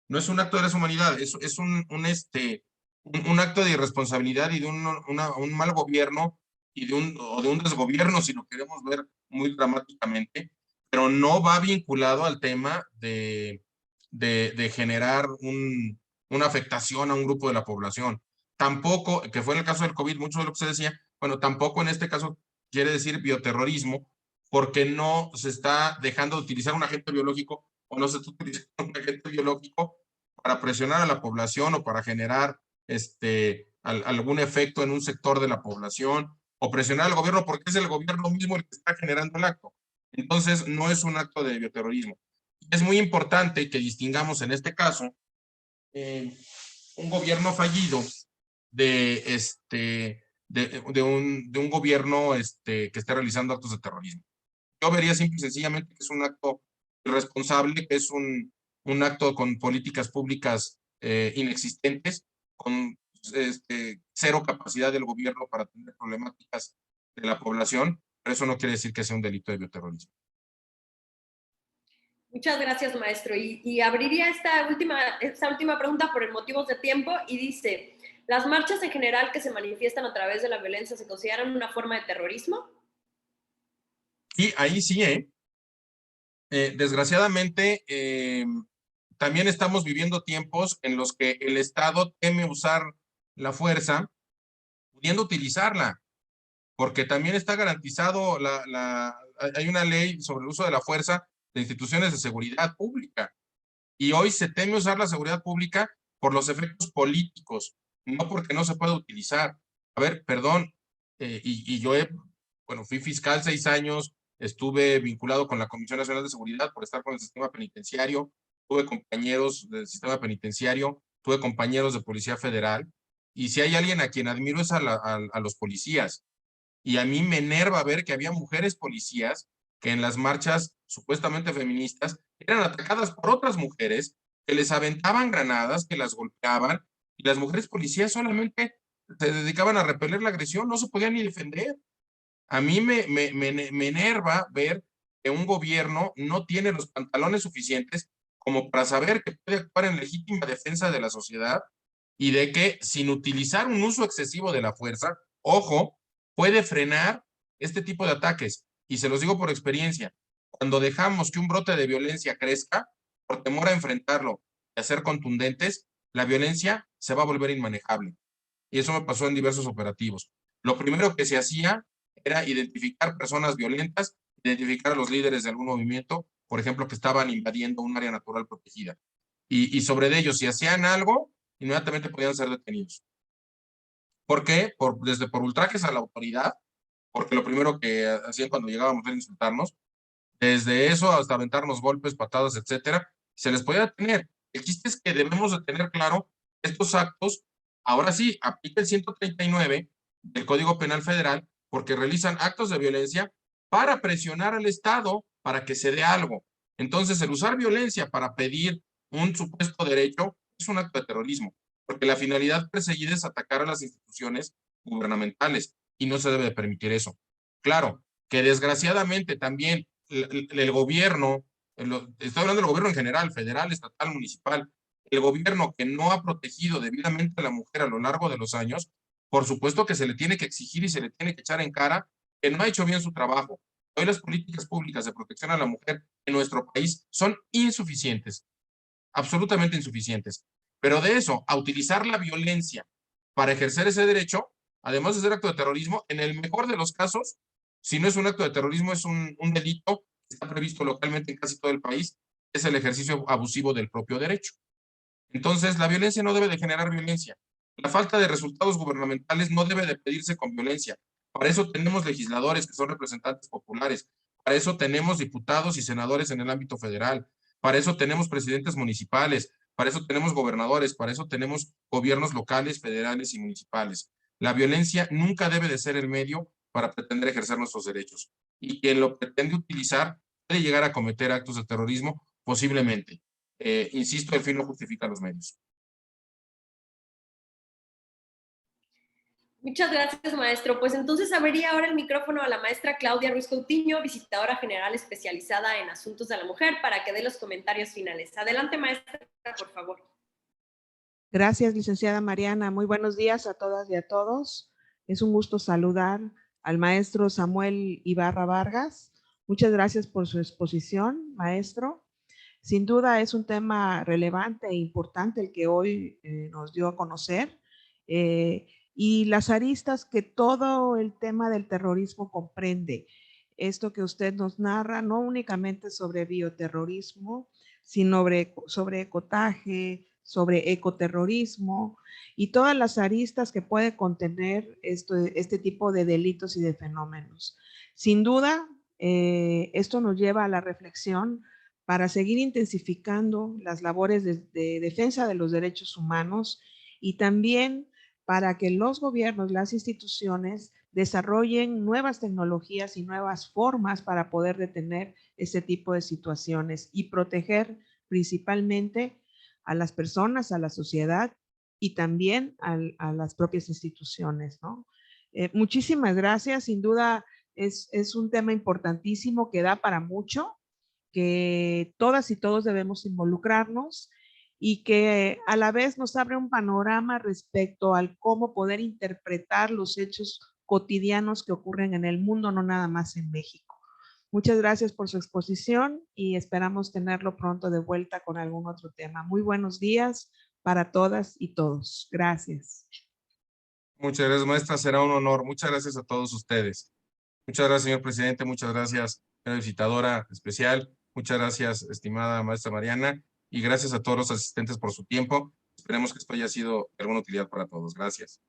No es un acto de lesa humanidad, es un acto de irresponsabilidad y de un mal gobierno y de un desgobierno, si lo queremos ver muy dramáticamente, pero no va vinculado al tema de generar una afectación a un grupo de la población. Tampoco, que fue en el caso del COVID, mucho de lo que se decía, bueno, tampoco en este caso quiere decir bioterrorismo, porque no se está dejando de utilizar un agente biológico o no se está utilizando un agente biológico para presionar a la población o para generar algún efecto en un sector de la población o presionar al gobierno porque es el gobierno mismo el que está generando el acto. Entonces, no es un acto de bioterrorismo. Es muy importante que distingamos en este caso un gobierno fallido de un gobierno que esté realizando actos de terrorismo. Yo vería simple y sencillamente que es un acto irresponsable, que es un acto con políticas públicas inexistentes, con cero capacidad del gobierno para atender problemáticas de la población, pero eso no quiere decir que sea un delito de bioterrorismo. Muchas gracias, maestro. Y abriría esta última pregunta por motivos de tiempo y dice, ¿las marchas en general que se manifiestan a través de la violencia se consideran una forma de terrorismo? Y ahí sí, desgraciadamente, también estamos viviendo tiempos en los que el Estado teme usar la fuerza, pudiendo utilizarla, porque también está garantizado, hay una ley sobre el uso de la fuerza de instituciones de seguridad pública, y hoy se teme usar la seguridad pública por los efectos políticos, no porque no se pueda utilizar. A ver, perdón, y yo fui fiscal 6 años, estuve vinculado con la Comisión Nacional de Seguridad por estar con el sistema penitenciario, tuve compañeros del sistema penitenciario, tuve compañeros de Policía Federal, y si hay alguien a quien admiro es a los policías. Y a mí me enerva ver que había mujeres policías que en las marchas supuestamente feministas eran atacadas por otras mujeres que les aventaban granadas, que las golpeaban, y las mujeres policías solamente se dedicaban a repeler la agresión, no se podían ni defender. A mí me enerva ver que un gobierno no tiene los pantalones suficientes como para saber que puede actuar en legítima defensa de la sociedad y de que sin utilizar un uso excesivo de la fuerza, ojo, puede frenar este tipo de ataques. Y se los digo por experiencia, cuando dejamos que un brote de violencia crezca, por temor a enfrentarlo y a ser contundentes, la violencia se va a volver inmanejable. Y eso me pasó en diversos operativos. Lo primero que se hacía era identificar personas violentas, identificar a los líderes de algún movimiento, por ejemplo, que estaban invadiendo un área natural protegida. Y sobre ellos, si hacían algo, inmediatamente podían ser detenidos. ¿Por qué? Desde por ultrajes a la autoridad, porque lo primero que hacían cuando llegábamos era insultarnos, Desde eso hasta aventarnos golpes, patadas, etcétera, se les puede detener. El chiste es que debemos de tener claro estos actos. Ahora sí, aplica el 139 del Código Penal Federal porque realizan actos de violencia para presionar al Estado para que se dé algo. Entonces, el usar violencia para pedir un supuesto derecho es un acto de terrorismo, porque la finalidad perseguida es atacar a las instituciones gubernamentales y no se debe de permitir eso. Claro, que desgraciadamente también el gobierno, estoy hablando del gobierno en general, federal, estatal, municipal, el gobierno que no ha protegido debidamente a la mujer a lo largo de los años, por supuesto que se le tiene que exigir y se le tiene que echar en cara que no ha hecho bien su trabajo. Hoy las políticas públicas de protección a la mujer en nuestro país son insuficientes, absolutamente insuficientes. Pero de eso, a utilizar la violencia para ejercer ese derecho, además de ser acto de terrorismo, en el mejor de los casos, si no es un acto de terrorismo, es un delito que está previsto localmente en casi todo el país, es el ejercicio abusivo del propio derecho. Entonces, la violencia no debe de generar violencia. La falta de resultados gubernamentales no debe de pedirse con violencia. Para eso tenemos legisladores que son representantes populares. Para eso tenemos diputados y senadores en el ámbito federal. Para eso tenemos presidentes municipales. Para eso tenemos gobernadores. Para eso tenemos gobiernos locales, federales y municipales. La violencia nunca debe de ser el medio para pretender ejercer nuestros derechos. Y quien lo pretende utilizar puede llegar a cometer actos de terrorismo, posiblemente. Insisto, el fin no justifica los medios. Muchas gracias, maestro. Pues entonces abriría ahora el micrófono a la maestra Claudia Ruiz Coutinho, visitadora general especializada en asuntos de la mujer, para que dé los comentarios finales. Adelante, maestra, por favor. Gracias, licenciada Mariana. Muy buenos días a todas y a todos. Es un gusto saludar al maestro Samuel Ibarra Vargas. Muchas gracias por su exposición, maestro. Sin duda es un tema relevante e importante el que hoy nos dio a conocer y las aristas que todo el tema del terrorismo comprende. Esto que usted nos narra, no únicamente sobre bioterrorismo, sino sobre ecotaje, sobre ecoterrorismo y todas las aristas que puede contener este tipo de delitos y de fenómenos. Sin duda, esto nos lleva a la reflexión para seguir intensificando las labores de defensa de los derechos humanos y también para que los gobiernos, las instituciones desarrollen nuevas tecnologías y nuevas formas para poder detener este tipo de situaciones y proteger principalmente a las personas, a la sociedad y también a las propias instituciones, ¿no? Muchísimas gracias. Sin duda es un tema importantísimo que da para mucho, que todas y todos debemos involucrarnos y que a la vez nos abre un panorama respecto al cómo poder interpretar los hechos cotidianos que ocurren en el mundo, no nada más en México. Muchas gracias por su exposición y esperamos tenerlo pronto de vuelta con algún otro tema. Muy buenos días para todas y todos. Gracias. Muchas gracias, maestra. Será un honor. Muchas gracias a todos ustedes. Muchas gracias, señor presidente. Muchas gracias, señora visitadora especial. Muchas gracias, estimada maestra Mariana. Y gracias a todos los asistentes por su tiempo. Esperemos que esto haya sido de alguna utilidad para todos. Gracias.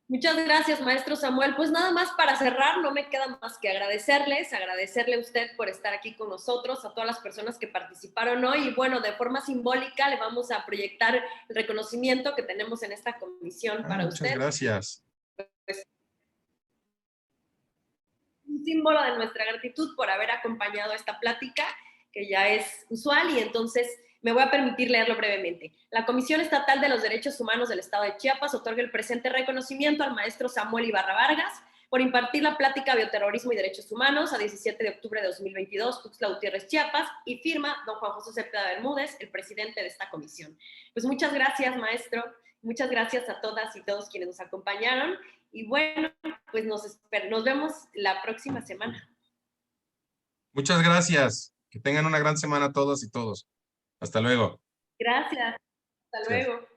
Muchas gracias, maestro Samuel. Pues nada más para cerrar, no me queda más que agradecerle a usted por estar aquí con nosotros, a todas las personas que participaron hoy. Y bueno, de forma simbólica le vamos a proyectar el reconocimiento que tenemos en esta comisión para usted. Muchas gracias. Pues, un símbolo de nuestra gratitud por haber acompañado esta plática, que ya es usual, y entonces me voy a permitir leerlo brevemente. La Comisión Estatal de los Derechos Humanos del Estado de Chiapas otorga el presente reconocimiento al maestro Samuel Ibarra Vargas por impartir la plática Bioterrorismo y Derechos Humanos a 17 de octubre de 2022, Tuxtla Gutiérrez, Chiapas, y firma don Juan José Cepeda Bermúdez, el presidente de esta comisión. Pues muchas gracias, maestro. Muchas gracias a todas y todos quienes nos acompañaron. Y bueno, pues nos vemos la próxima semana. Muchas gracias. Que tengan una gran semana todos y todos. Hasta luego. Gracias. Hasta luego.